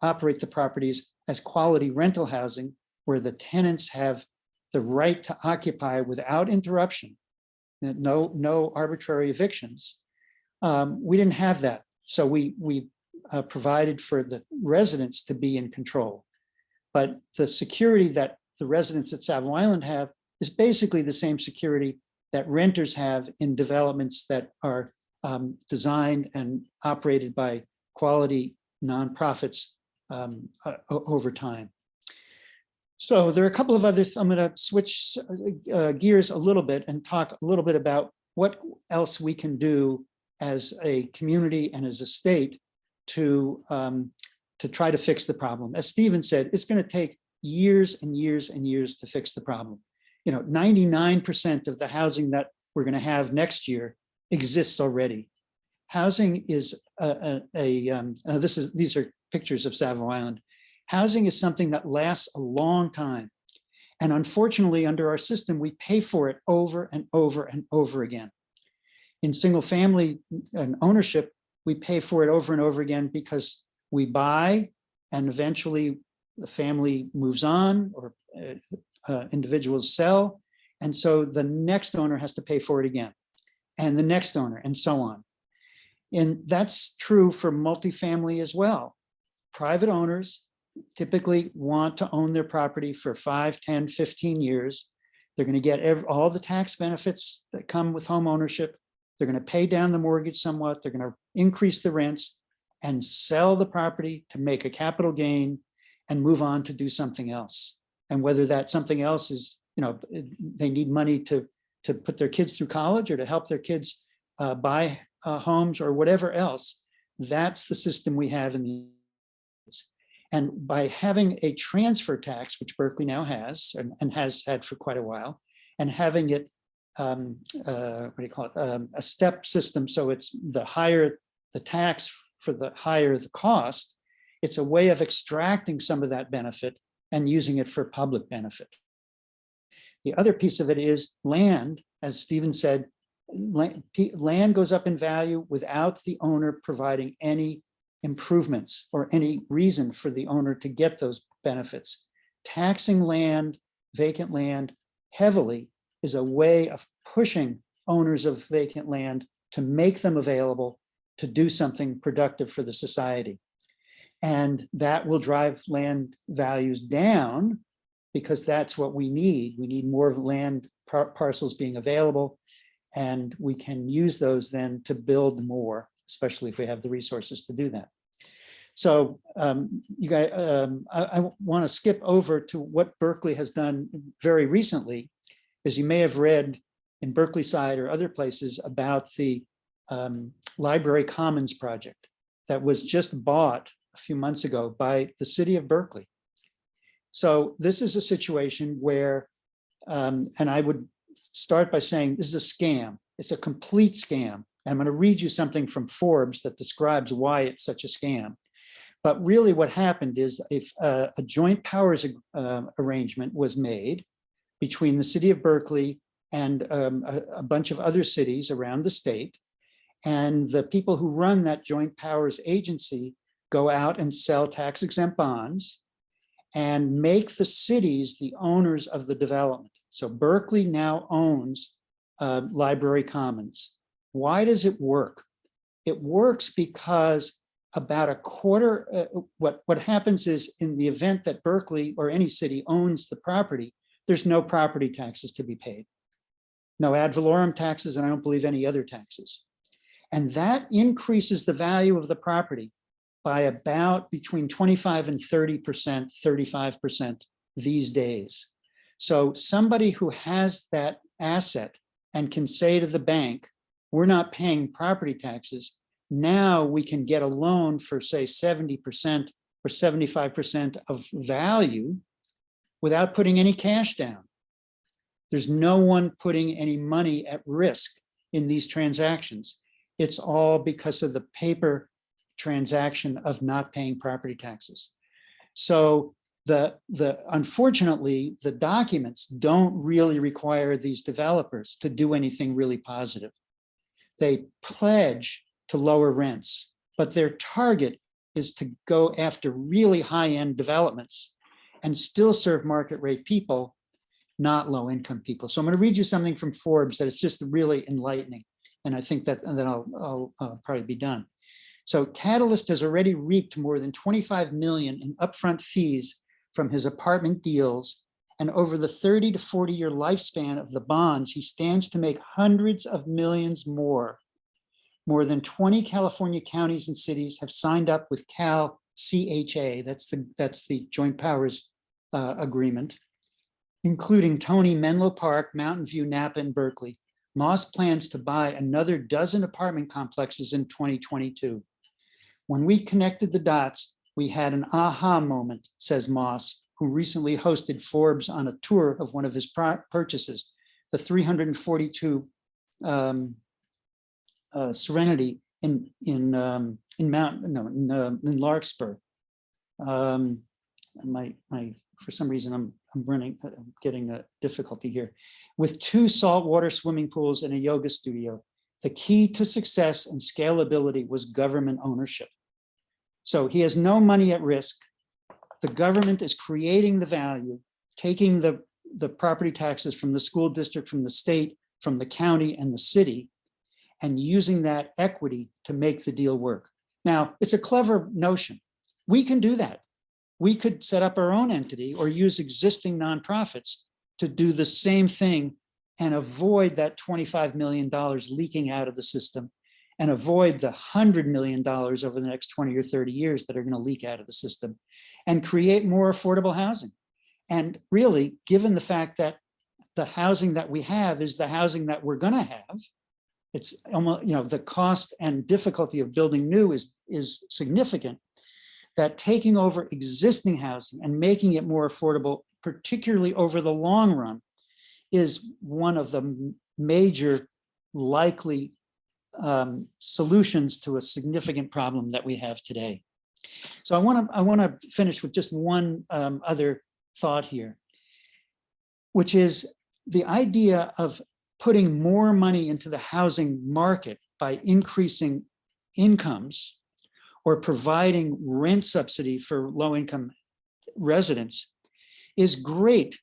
operate the properties as quality rental housing, where the tenants have the right to occupy without interruption, no arbitrary evictions. We didn't have that. So we provided for the residents to be in control. But the security that the residents at Savo Island have is basically the same security that renters have in developments that are designed and operated by quality nonprofits over time. So there are a couple of others. I'm going to switch gears a little bit and talk a little bit about what else we can do as a community and as a state to try to fix the problem. As Stephen said, it's going to take years and years and years to fix the problem. 99% of the housing that we're going to have next year exists already. Housing is these are pictures of Savo Island. Housing is something that lasts a long time. And unfortunately, under our system, we pay for it over and over and over again. In single family and ownership, we pay for it over and over again because we buy and eventually the family moves on or individuals sell. And so the next owner has to pay for it again and the next owner and so on. And that's true for multifamily as well. Private owners typically want to own their property for 5, 10, 15 years. They're going to get all the tax benefits that come with home ownership. They're going to pay down the mortgage somewhat. They're going to increase the rents and sell the property to make a capital gain and move on to do something else. And whether that something else is, they need money to put their kids through college or to help their kids buy homes or whatever else, that's the system we have in the And by having a transfer tax, which Berkeley now has and has had for quite a while, and having it, a step system, so it's the higher the tax for the higher the cost, it's a way of extracting some of that benefit and using it for public benefit. The other piece of it is land, as Stephen said, land goes up in value without the owner providing any improvements or any reason for the owner to get those benefits. Taxing land, vacant land heavily is a way of pushing owners of vacant land to make them available to do something productive for the society. And that will drive land values down because that's what we need. We need more land parcels being available, and we can use those then to build more, especially if we have the resources to do that. So you guys, I want to skip over to what Berkeley has done very recently, as you may have read in Berkeley side or other places about the Library Commons project that was just bought a few months ago by the City of Berkeley. So this is a situation where, and I would start by saying this is a scam. It's a complete scam. And I'm going to read you something from Forbes that describes why it's such a scam. But really what happened is if a joint powers arrangement was made between the City of Berkeley and a bunch of other cities around the state, and the people who run that joint powers agency go out and sell tax-exempt bonds and make the cities the owners of the development. So Berkeley now owns Library Commons. Why does it work? It works because about a quarter, what happens is in the event that Berkeley or any city owns the property, there's no property taxes to be paid. No ad valorem taxes, and I don't believe any other taxes. And that increases the value of the property by about between 25 and 30%, 35% these days. So somebody who has that asset and can say to the bank, we're not paying property taxes, now we can get a loan for say 70% or 75% of value without putting any cash down. There's no one putting any money at risk in these transactions. It's all because of the paper transaction of not paying property taxes. So unfortunately, the documents don't really require these developers to do anything really positive. They pledge to lower rents, but their target is to go after really high-end developments and still serve market rate people, not low-income people. So I'm going to read you something from Forbes that is just really enlightening. And I think that, and then I'll probably be done. So Catalyst has already reaped more than 25 million in upfront fees from his apartment deals. And over the 30 to 40 year lifespan of the bonds, he stands to make hundreds of millions more. More than 20 California counties and cities have signed up with Cal CHA, that's the Joint Powers Agreement, including Tony, Menlo Park, Mountain View, Napa, and Berkeley. Moss plans to buy another dozen apartment complexes in 2022. When we connected the dots, we had an aha moment, says Moss, who recently hosted Forbes on a tour of one of his purchases, the 342 Serenity in Larkspur. For some reason I'm getting a difficulty here. With 2 saltwater swimming pools and a yoga studio, the key to success and scalability was government ownership. So he has no money at risk. The government is creating the value, taking the property taxes from the school district, from the state, from the county and the city, and using that equity to make the deal work. Now, it's a clever notion. We can do that. We could set up our own entity or use existing nonprofits to do the same thing and avoid that $25 million leaking out of the system and avoid the $100 million over the next 20 or 30 years that are going to leak out of the system and create more affordable housing. And really, given the fact that the housing that we have is the housing that we're going to have, it's almost, the cost and difficulty of building new is significant, that taking over existing housing and making it more affordable, particularly over the long run, is one of the major likely solutions to a significant problem that we have today. So I want to finish with just one other thought here, which is the idea of putting more money into the housing market by increasing incomes or providing rent subsidy for low-income residents is great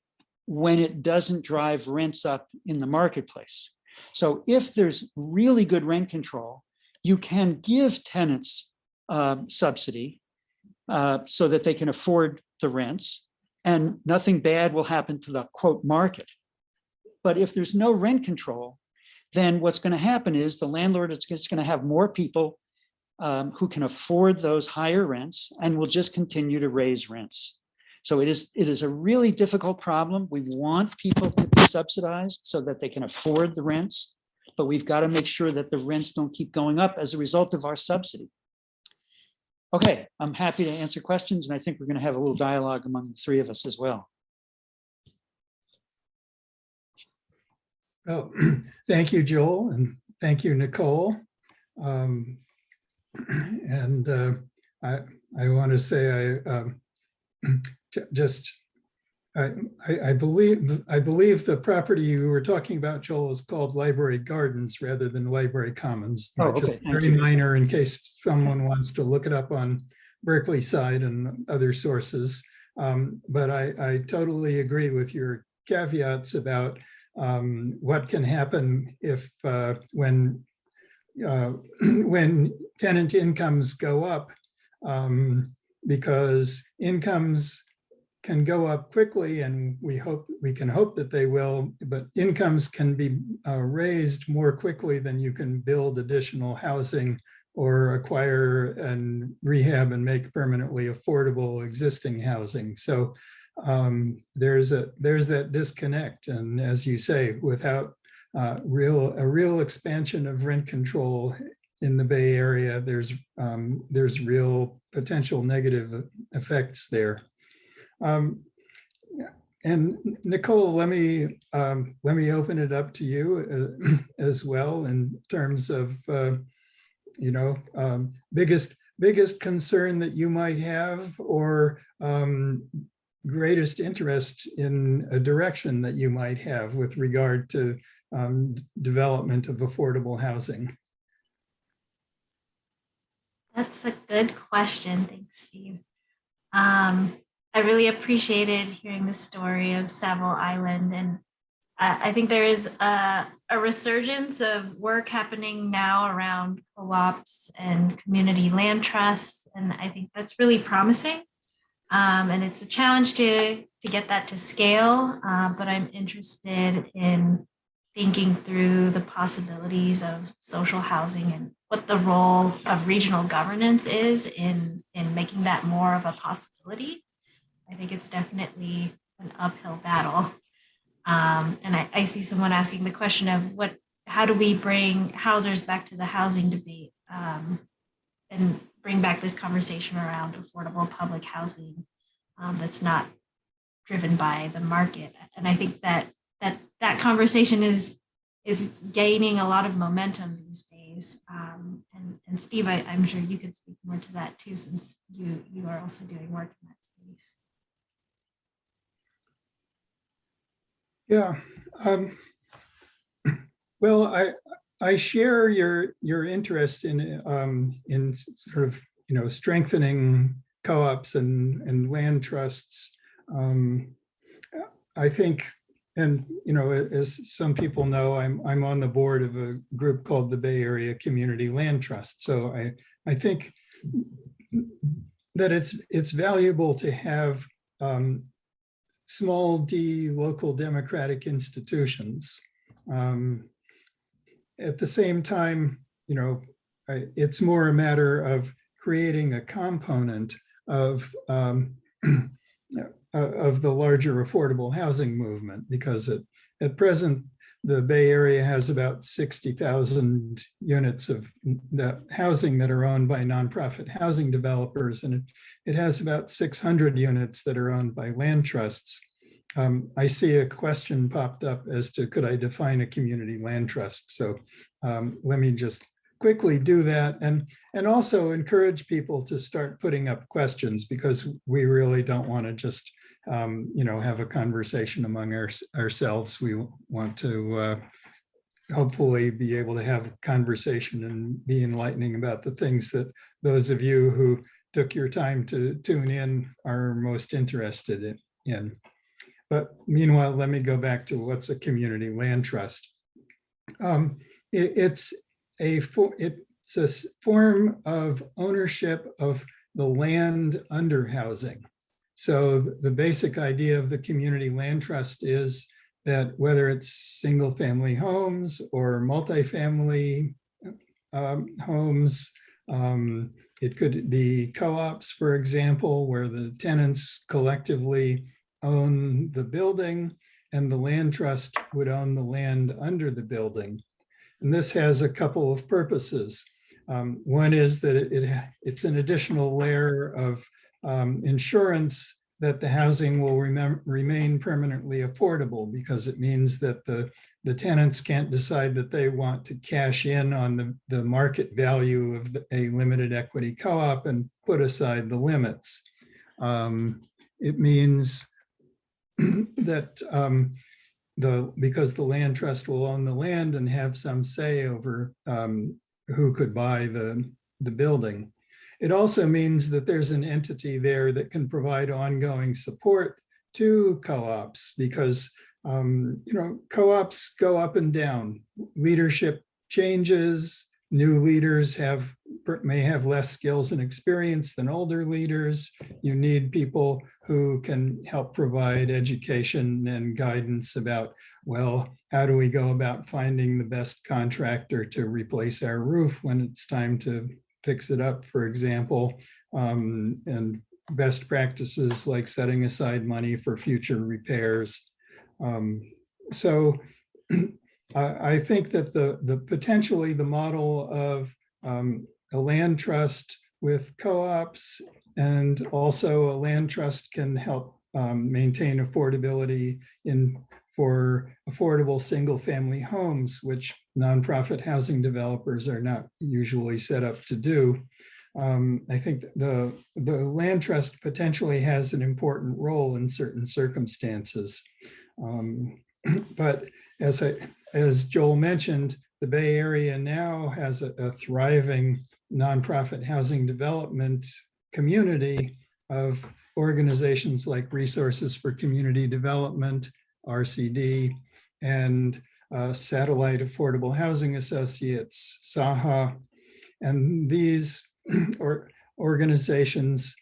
when it doesn't drive rents up in the marketplace. So if there's really good rent control, you can give tenants subsidy so that they can afford the rents, and nothing bad will happen to the quote market. But if there's no rent control, then what's going to happen is the landlord is just going to have more people who can afford those higher rents and will just continue to raise rents. So it is a really difficult problem. We want people to be subsidized so that they can afford the rents, but we've got to make sure that the rents don't keep going up as a result of our subsidy. Okay, I'm happy to answer questions, and I think we're going to have a little dialogue among the three of us as well. Well, thank you, Joel, and thank you, Nicole. I want to say I believe the property you were talking about, Joel, is called Library Gardens rather than Library Commons. Oh, okay. Very minor in case someone wants to look it up on Berkeley side and other sources. But I totally agree with your caveats about what can happen if when tenant incomes go up, because incomes can go up quickly, and we can hope that they will, but incomes can be raised more quickly than you can build additional housing or acquire and rehab and make permanently affordable existing housing. So there's that disconnect, and as you say, without a real expansion of rent control in the Bay Area, there's real potential negative effects there. And Nicole, let me open it up to you as well in terms of biggest concern that you might have, or greatest interest in a direction that you might have with regard to development of affordable housing. That's a good question. Thanks, Steve. I really appreciated hearing the story of Savo Island, and I think there is a resurgence of work happening now around co-ops and community land trusts, and I think that's really promising. And it's a challenge to get that to scale, but I'm interested in thinking through the possibilities of social housing and what the role of regional governance is in making that more of a possibility. I think it's definitely an uphill battle. And I see someone asking the question of how do we bring housers back to the housing debate and bring back this conversation around affordable public housing that's not driven by the market. And I think that conversation is is gaining a lot of momentum these days. And Steve, I'm sure you could speak more to that too, since you are also doing work in that space. Yeah. Well, I share your interest in sort of strengthening co-ops and land trusts. I think, and as some people know, I'm on the board of a group called the Bay Area Community Land Trust. So I think that it's valuable to have small d local democratic institutions. At the same time, it's more a matter of creating a component of the larger affordable housing movement, because at present, the Bay Area has about 60,000 units of the housing that are owned by nonprofit housing developers, and it has about 600 units that are owned by land trusts. I see a question popped up as to, could I define a community land trust? So let me just quickly do that, and also encourage people to start putting up questions, because we really don't want to just have a conversation among ourselves. We want to hopefully be able to have a conversation and be enlightening about the things that those of you who took your time to tune in are most interested in. But meanwhile, let me go back to what's a community land trust. It's a form of ownership of the land under housing. So the basic idea of the community land trust is that whether it's single family homes or multifamily homes, it could be co-ops, for example, where the tenants collectively own the building and the land trust would own the land under the building. And this has a couple of purposes. One is that it's an additional layer of insurance that the housing will remain permanently affordable, because it means that the tenants can't decide that they want to cash in on the market value of a limited equity co-op and put aside the limits. It means that because the land trust will own the land and have some say over who could buy the building. It also means that there's an entity there that can provide ongoing support to co-ops, because co-ops go up and down. Leadership changes. New leaders may have less skills and experience than older leaders. You need people who can help provide education and guidance about, well, how do we go about finding the best contractor to replace our roof when it's time to fix it up, for example, and best practices like setting aside money for future repairs. So I think that potentially the model of a land trust with co-ops and also a land trust can help maintain affordability for affordable single family homes, which nonprofit housing developers are not usually set up to do. I think the land trust potentially has an important role in certain circumstances. But as Joel mentioned, the Bay Area now has a thriving nonprofit housing development community of organizations like Resources for Community Development, RCD, and Satellite Affordable Housing Associates, SAHA. And these organizations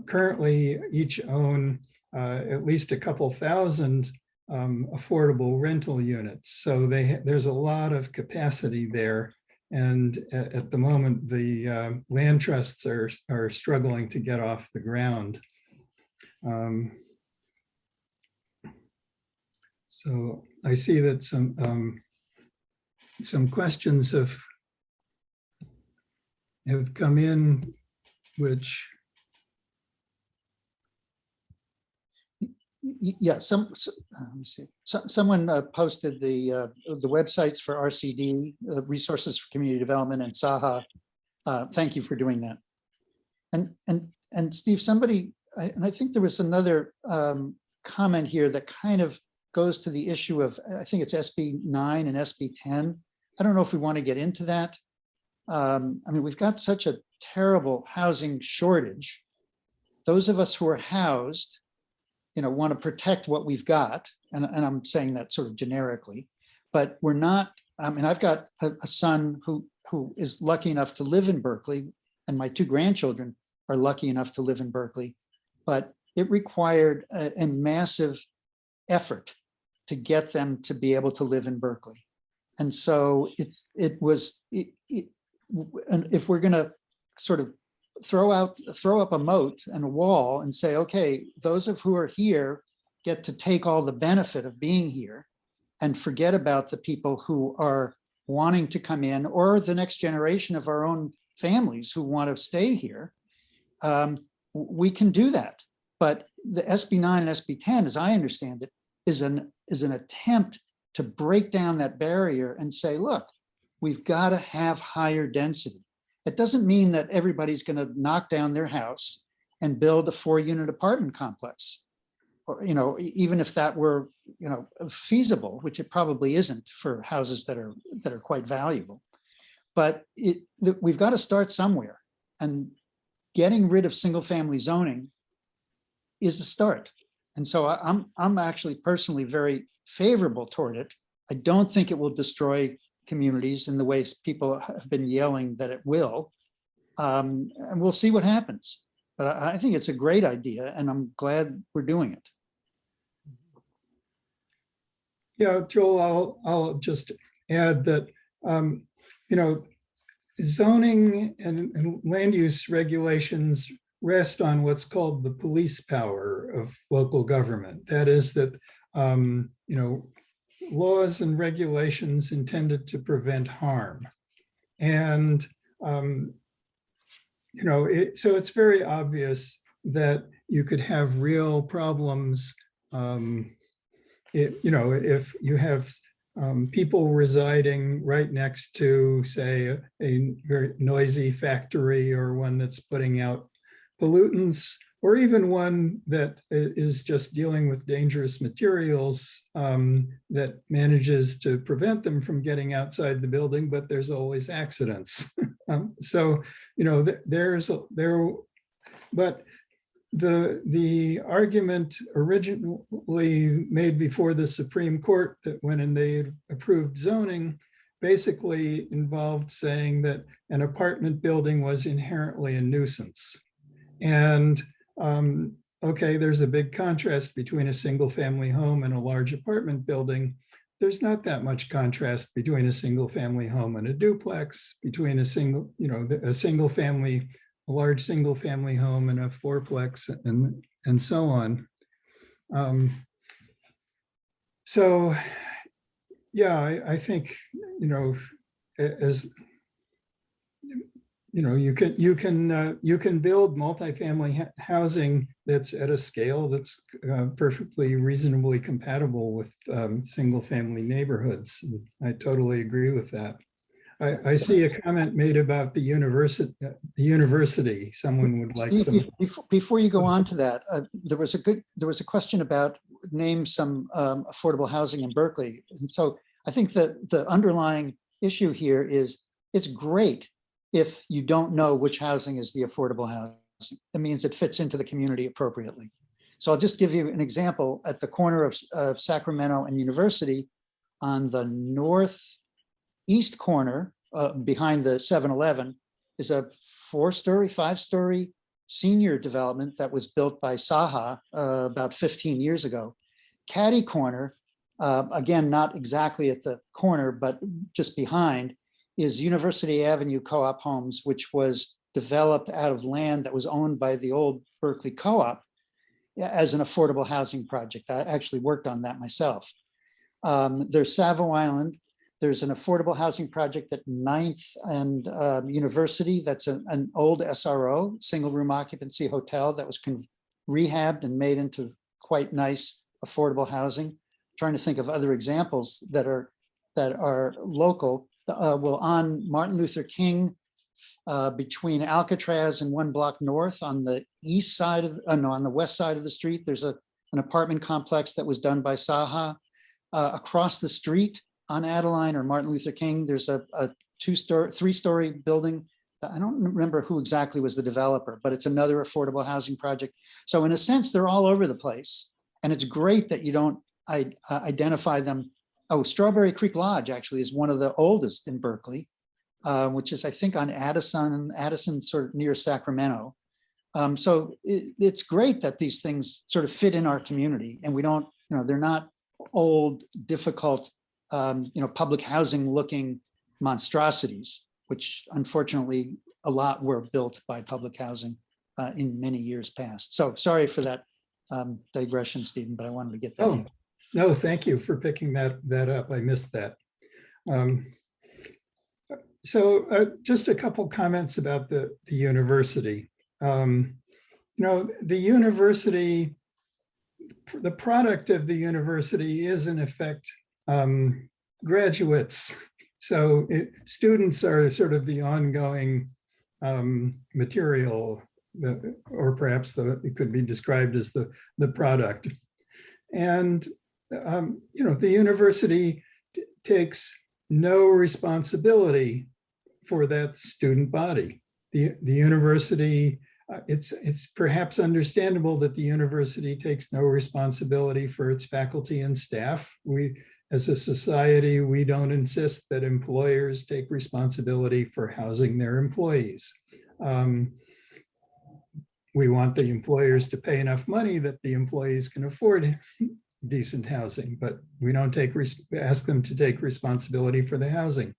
currently each own at least a couple thousand affordable rental units. So there's a lot of capacity there. And at the moment, the land trusts are struggling to get off the ground. So I see that some questions have come in, which Yeah, let me see. Someone posted the websites for RCD, Resources for Community Development, and SAHA. Thank you for doing that. And Steve, and I think there was another comment here that kind of goes to the issue of, I think it's SB 9 and SB 10. I don't know if we want to get into that. I mean, we've got such a terrible housing shortage. Those of us who are housed, want to protect what we've got. And I'm saying that sort of generically, but we're not, I mean, I've got a son who is lucky enough to live in Berkeley, and my 2 grandchildren are lucky enough to live in Berkeley, but it required a massive effort to get them to be able to live in Berkeley. And so and if we're going to sort of throw up a moat and a wall and say, okay, those of who are here get to take all the benefit of being here and forget about the people who are wanting to come in, or the next generation of our own families who want to stay here, we can do that. But the SB 9 and SB 10, as I understand it, is an attempt to break down that barrier and say, look, we've got to have higher density. It doesn't mean that everybody's going to knock down their house and build a 4-unit apartment complex, or even if that were feasible, which it probably isn't for houses that are quite valuable. But we've got to start somewhere, and getting rid of single-family zoning is a start. And so I'm actually personally very favorable toward it. I don't think it will destroy communities in the ways people have been yelling that it will. And we'll see what happens. But I think it's a great idea, and I'm glad we're doing it. Yeah, Joel, I'll just add that, zoning and land use regulations rest on what's called the police power of local government. That is that, laws and regulations intended to prevent harm. And, so it's very obvious that you could have real problems if you have people residing right next to, say, a very noisy factory, or one that's putting out pollutants, or even one that is just dealing with dangerous materials that manages to prevent them from getting outside the building, but there's always accidents. But the argument originally made before the Supreme Court that when they approved zoning basically involved saying that an apartment building was inherently a nuisance. And okay, there's a big contrast between a single family home and a large apartment building. There's not that much contrast between a single family home and a duplex, between a large single family home and a fourplex, and so on. So yeah, I think, as you can build multifamily housing that's at a scale that's perfectly reasonably compatible with single family neighborhoods. I totally agree with that. I see a comment made about the university. Someone would like some. Before you go on to that, there was a question about name some affordable housing in Berkeley. And so I think that the underlying issue here is it's great if you don't know which housing is the affordable housing. It means it fits into the community appropriately. So I'll just give you an example. At the corner of Sacramento and University, on the northeast corner, behind the 7-Eleven, is a 4-story, 5-story senior development that was built by Saha about 15 years ago. Caddy corner, again, not exactly at the corner, but just behind, is University Avenue Co-op Homes, which was developed out of land that was owned by the old Berkeley Co-op as an affordable housing project. I actually worked on that myself. There's Savo Island. There's an affordable housing project at 9th and University. That's an old SRO, single room occupancy hotel that was rehabbed and made into quite nice affordable housing. Trying to think of other examples that are local. Well, on Martin Luther King, between Alcatraz and 1 block north on the east side of, no, on the west side of the street, there's an apartment complex that was done by Saha. Across the street on Adeline or Martin Luther King, there's a 3-story building. I don't remember who exactly was the developer, but it's another affordable housing project. So in a sense, they're all over the place. And it's great that you don't identify them. Oh, Strawberry Creek Lodge actually is one of the oldest in Berkeley, which is, I think, on Addison, sort of near Sacramento. So it's great that these things sort of fit in our community, and we don't, they're not old, difficult, public housing looking monstrosities, which unfortunately a lot were built by public housing in many years past. So sorry for that digression, Stephen, but I wanted to get that in. No, thank you for picking that up. I missed that. So just a couple comments about the university. The university, the product of the university is in effect graduates. So students are sort of the ongoing material, or perhaps it could be described as the product. And the university takes no responsibility for that student body. The university, it's perhaps understandable that the university takes no responsibility for its faculty and staff. We, as a society, we don't insist that employers take responsibility for housing their employees. We want the employers to pay enough money that the employees can afford decent housing, but we don't ask them to take responsibility for the housing.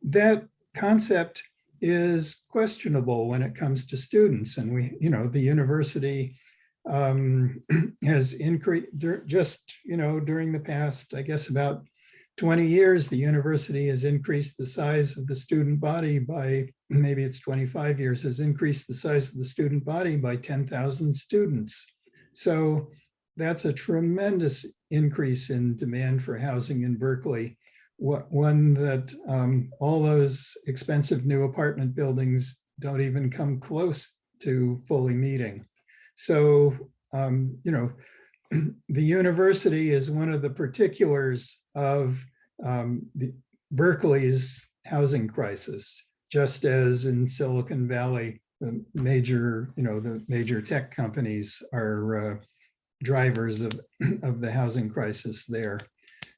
That concept is questionable when it comes to students, and the university has increased just during the past, I guess, about 20 years. The university has increased the size of the student body by, maybe it's 25 years, has increased the size of the student body by 10,000 students. So that's a tremendous increase in demand for housing in Berkeley. One that all those expensive new apartment buildings don't even come close to fully meeting. So, the university is one of the particulars of Berkeley's housing crisis, just as in Silicon Valley, the major tech companies are drivers of the housing crisis there.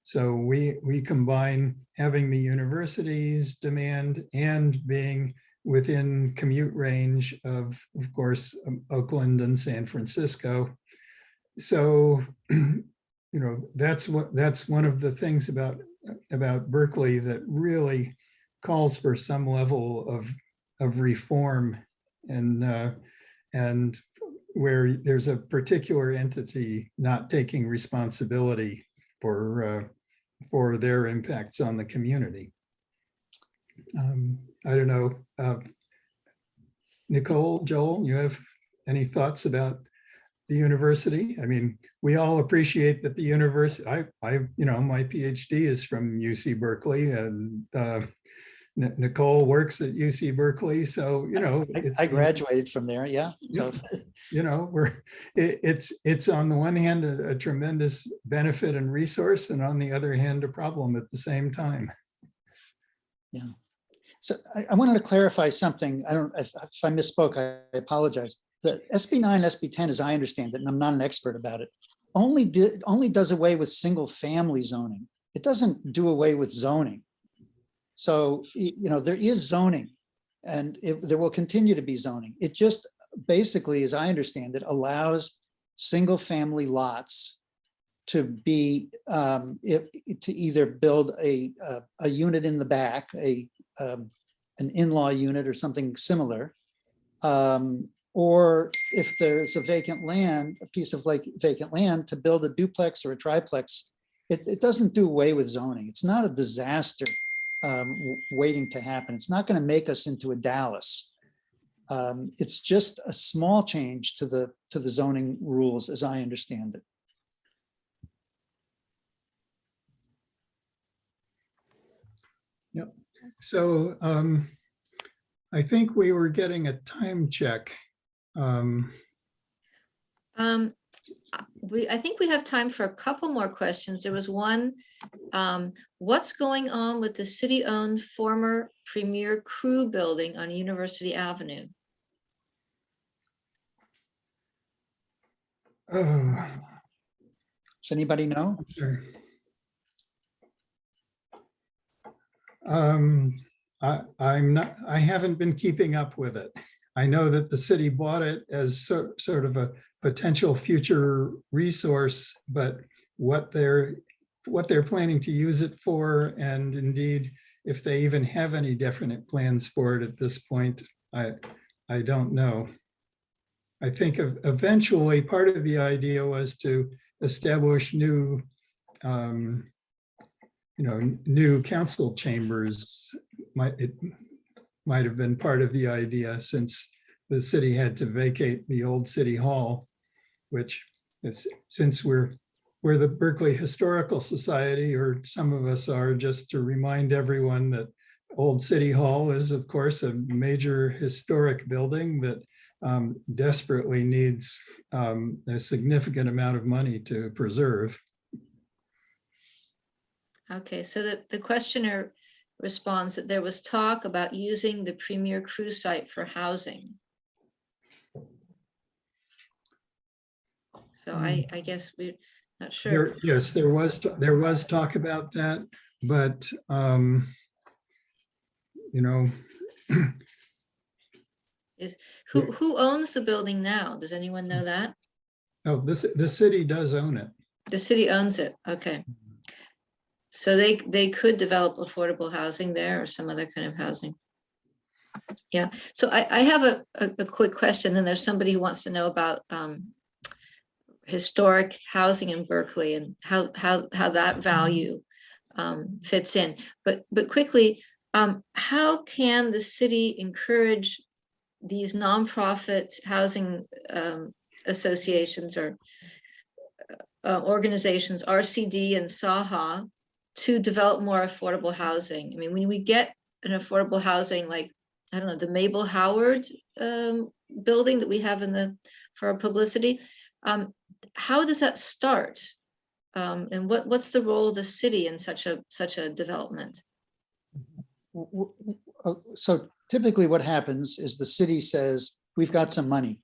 So we combine having the university's demand and being within commute range of course, Oakland and San Francisco. So, that's one of the things about Berkeley that really calls for some level of reform, and where there's a particular entity not taking responsibility for their impacts on the community. I don't know, Nicole, Joel, you have any thoughts about the university? I mean, we all appreciate that the university, my PhD is from UC Berkeley, and Nicole works at UC Berkeley. So, I graduated from there. Yeah. So, it's on the one hand, a tremendous benefit and resource, and on the other hand, a problem at the same time. Yeah. So I wanted to clarify something. If I misspoke, I apologize. The SB 9, SB 10, as I understand it, and I'm not an expert about it, only does away with single family zoning. It doesn't do away with zoning. So, there is zoning, and there will continue to be zoning. It just basically, as I understand it, allows single family lots to be, to either build a unit in the back, an in-law unit or something similar, or if there's a vacant land, a piece of vacant land, to build a duplex or a triplex. It doesn't do away with zoning. It's not a disaster waiting to happen. It's not going to make us into a Dallas. It's just a small change to the zoning rules, as I understand it. Yep. So I think we were getting a time check. I think we have time for a couple more questions. There was one, what's going on with the city-owned former Premier Crew building on University Avenue? Oh, Does anybody know? sure. I haven't been keeping up with it. I know that the city bought it as sort of a potential future resource, but what they're planning to use it for, and indeed, if they even have any definite plans for it at this point, I don't know. I think eventually part of the idea was to establish new new council chambers. It might have been part of the idea, since the city had to vacate the old city hall, which is, since we're the Berkeley Historical Society, or some of us are, just to remind everyone that old city hall is, of course, a major historic building that desperately needs a significant amount of money to preserve. Okay, so the questioner responds that there was talk about using the Premier Crew site for housing. So I guess we're not sure. Yes, there was talk about that, but Who owns the building now? Does anyone know that? Oh, the city does own it. The city owns it. Okay. So they could develop affordable housing there, or some other kind of housing. Yeah. So I have a quick question. And there's somebody who wants to know about historic housing in Berkeley and how that value fits in. But quickly, how can the city encourage these nonprofit housing associations or organizations, RCD and SAHA, to develop more affordable housing? I mean, when we get an affordable housing, like, I don't know, the Mabel Howard building that we have for our publicity, how does that start? And what's the role of the city in such a development? So typically what happens is the city says, we've got some money.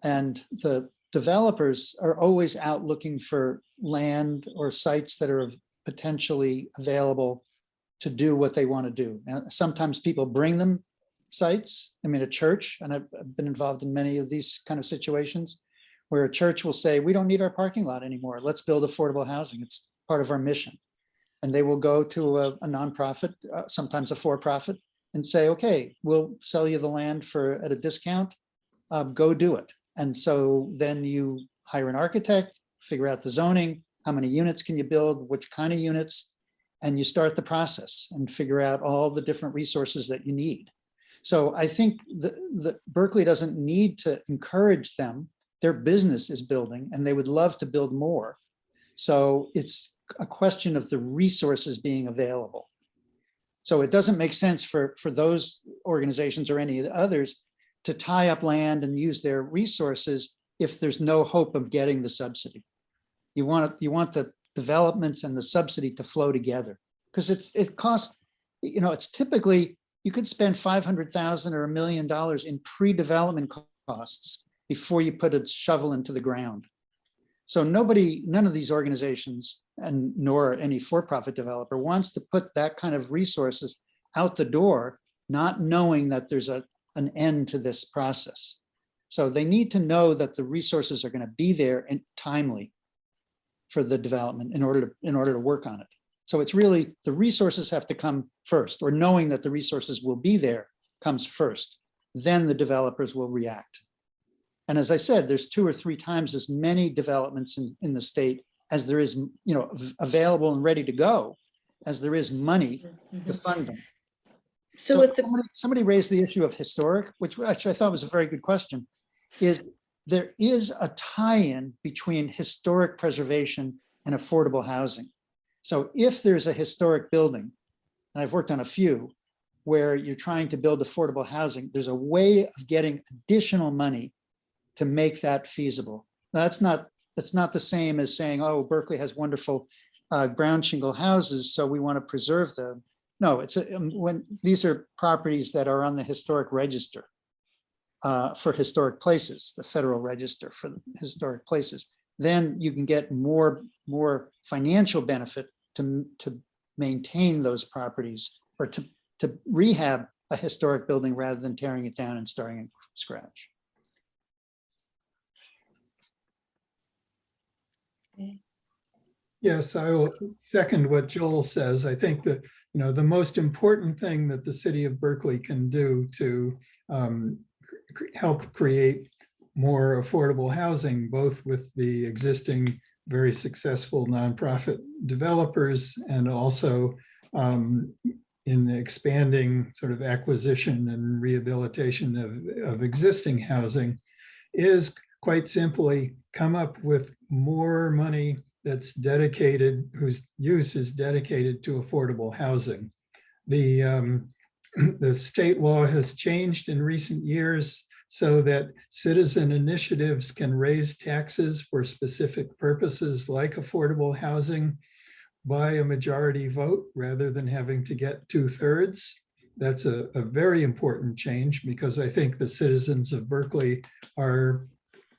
And the developers are always out looking for land or sites that are potentially available to do what they want to do. Now, sometimes people bring them sites. I mean, a church, and I've been involved in many of these kind of situations, where a church will say, we don't need our parking lot anymore. Let's build affordable housing. It's part of our mission. And they will go to a nonprofit, sometimes a for-profit, and say, okay, we'll sell you the land at a discount. Go do it. And so then you hire an architect, figure out the zoning, how many units can you build, which kind of units, and you start the process and figure out all the different resources that you need. So I think that Berkeley doesn't need to encourage them. Their business is building and they would love to build more. So it's a question of the resources being available. So it doesn't make sense for those organizations or any of the others to tie up land and use their resources if there's no hope of getting the subsidy. You want the developments and the subsidy to flow together, because it costs, it's typically, you could spend $500,000 or $1 million in pre-development costs before you put a shovel into the ground. So none of these organizations, and nor any for-profit developer, wants to put that kind of resources out the door, not knowing that there's an end to this process. So they need to know that the resources are going to be there and timely for the development in order to work on it. So it's really, the resources have to come first, or knowing that the resources will be there comes first. Then the developers will react. And as I said, there's 2 or 3 times as many developments in the state as there is, available and ready to go, as there is money to fund them. So So with the, somebody raised the issue of historic, which actually I thought was a very good question, is there is a tie-in between historic preservation and affordable housing. So if there's a historic building, and I've worked on a few, where you're trying to build affordable housing, there's a way of getting additional money to make that feasible. Now, that's not the same as saying, oh, Berkeley has wonderful ground shingle houses, so we want to preserve them. No, when these are properties that are on the historic register for historic places, the federal register for historic places, then you can get more financial benefit to maintain those properties, or to rehab a historic building rather than tearing it down and starting from scratch. Yes, I will second what Joel says. I think that, the most important thing that the City of Berkeley can do to help create more affordable housing, both with the existing very successful nonprofit developers and also in expanding sort of acquisition and rehabilitation of existing housing, is quite simply come up with more money that's dedicated, whose use is dedicated to affordable housing. The state law has changed in recent years so that citizen initiatives can raise taxes for specific purposes like affordable housing by a majority vote rather than having to get 2/3. That's a very important change, because I think the citizens of Berkeley are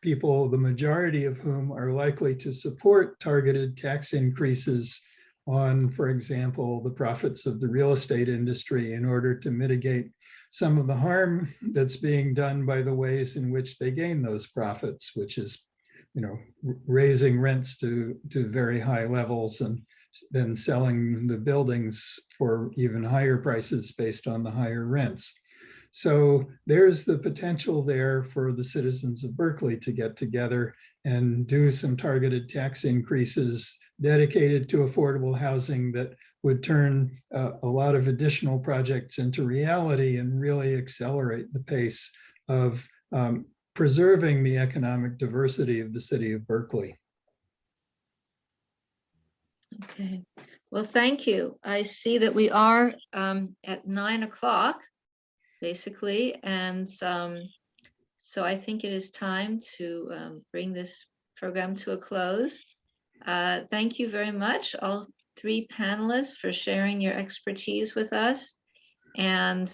people, the majority of whom are likely to support targeted tax increases on, for example, the profits of the real estate industry in order to mitigate some of the harm that's being done by the ways in which they gain those profits, which is, raising rents to very high levels and then selling the buildings for even higher prices based on the higher rents. So there's the potential there for the citizens of Berkeley to get together and do some targeted tax increases dedicated to affordable housing that would turn a lot of additional projects into reality and really accelerate the pace of preserving the economic diversity of the city of Berkeley. okay. Well, thank you. I see that we are at 9 o'clock, basically. And so I think it is time to bring this program to a close. Thank you very much, all three panelists, for sharing your expertise with us. And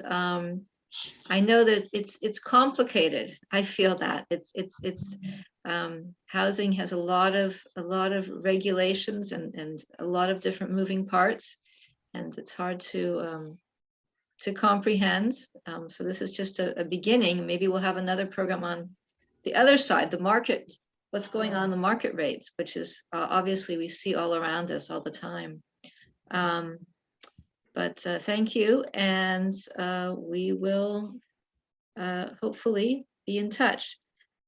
I know that it's complicated. I feel that it's housing has a lot of regulations and a lot of different moving parts, and it's hard to comprehend. So this is just a beginning. Maybe we'll have another program on the other side, the market, what's going on in the market rates, which is obviously we see all around us all the time. But thank you, and we will hopefully be in touch.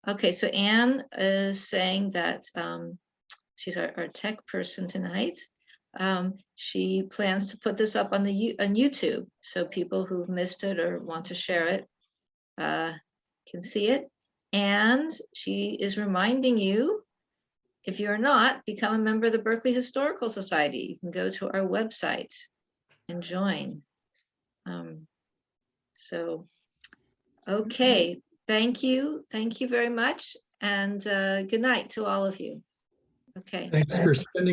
Okay, so Anne is saying that she's our tech person tonight. She plans to put this up on YouTube, so people who've missed it or want to share it can see it. And she is reminding you, if you're not, become a member of the Berkeley Historical Society. You can go to our website and join. So, okay, thank you very much, and good night to all of you. Okay. Thanks for spending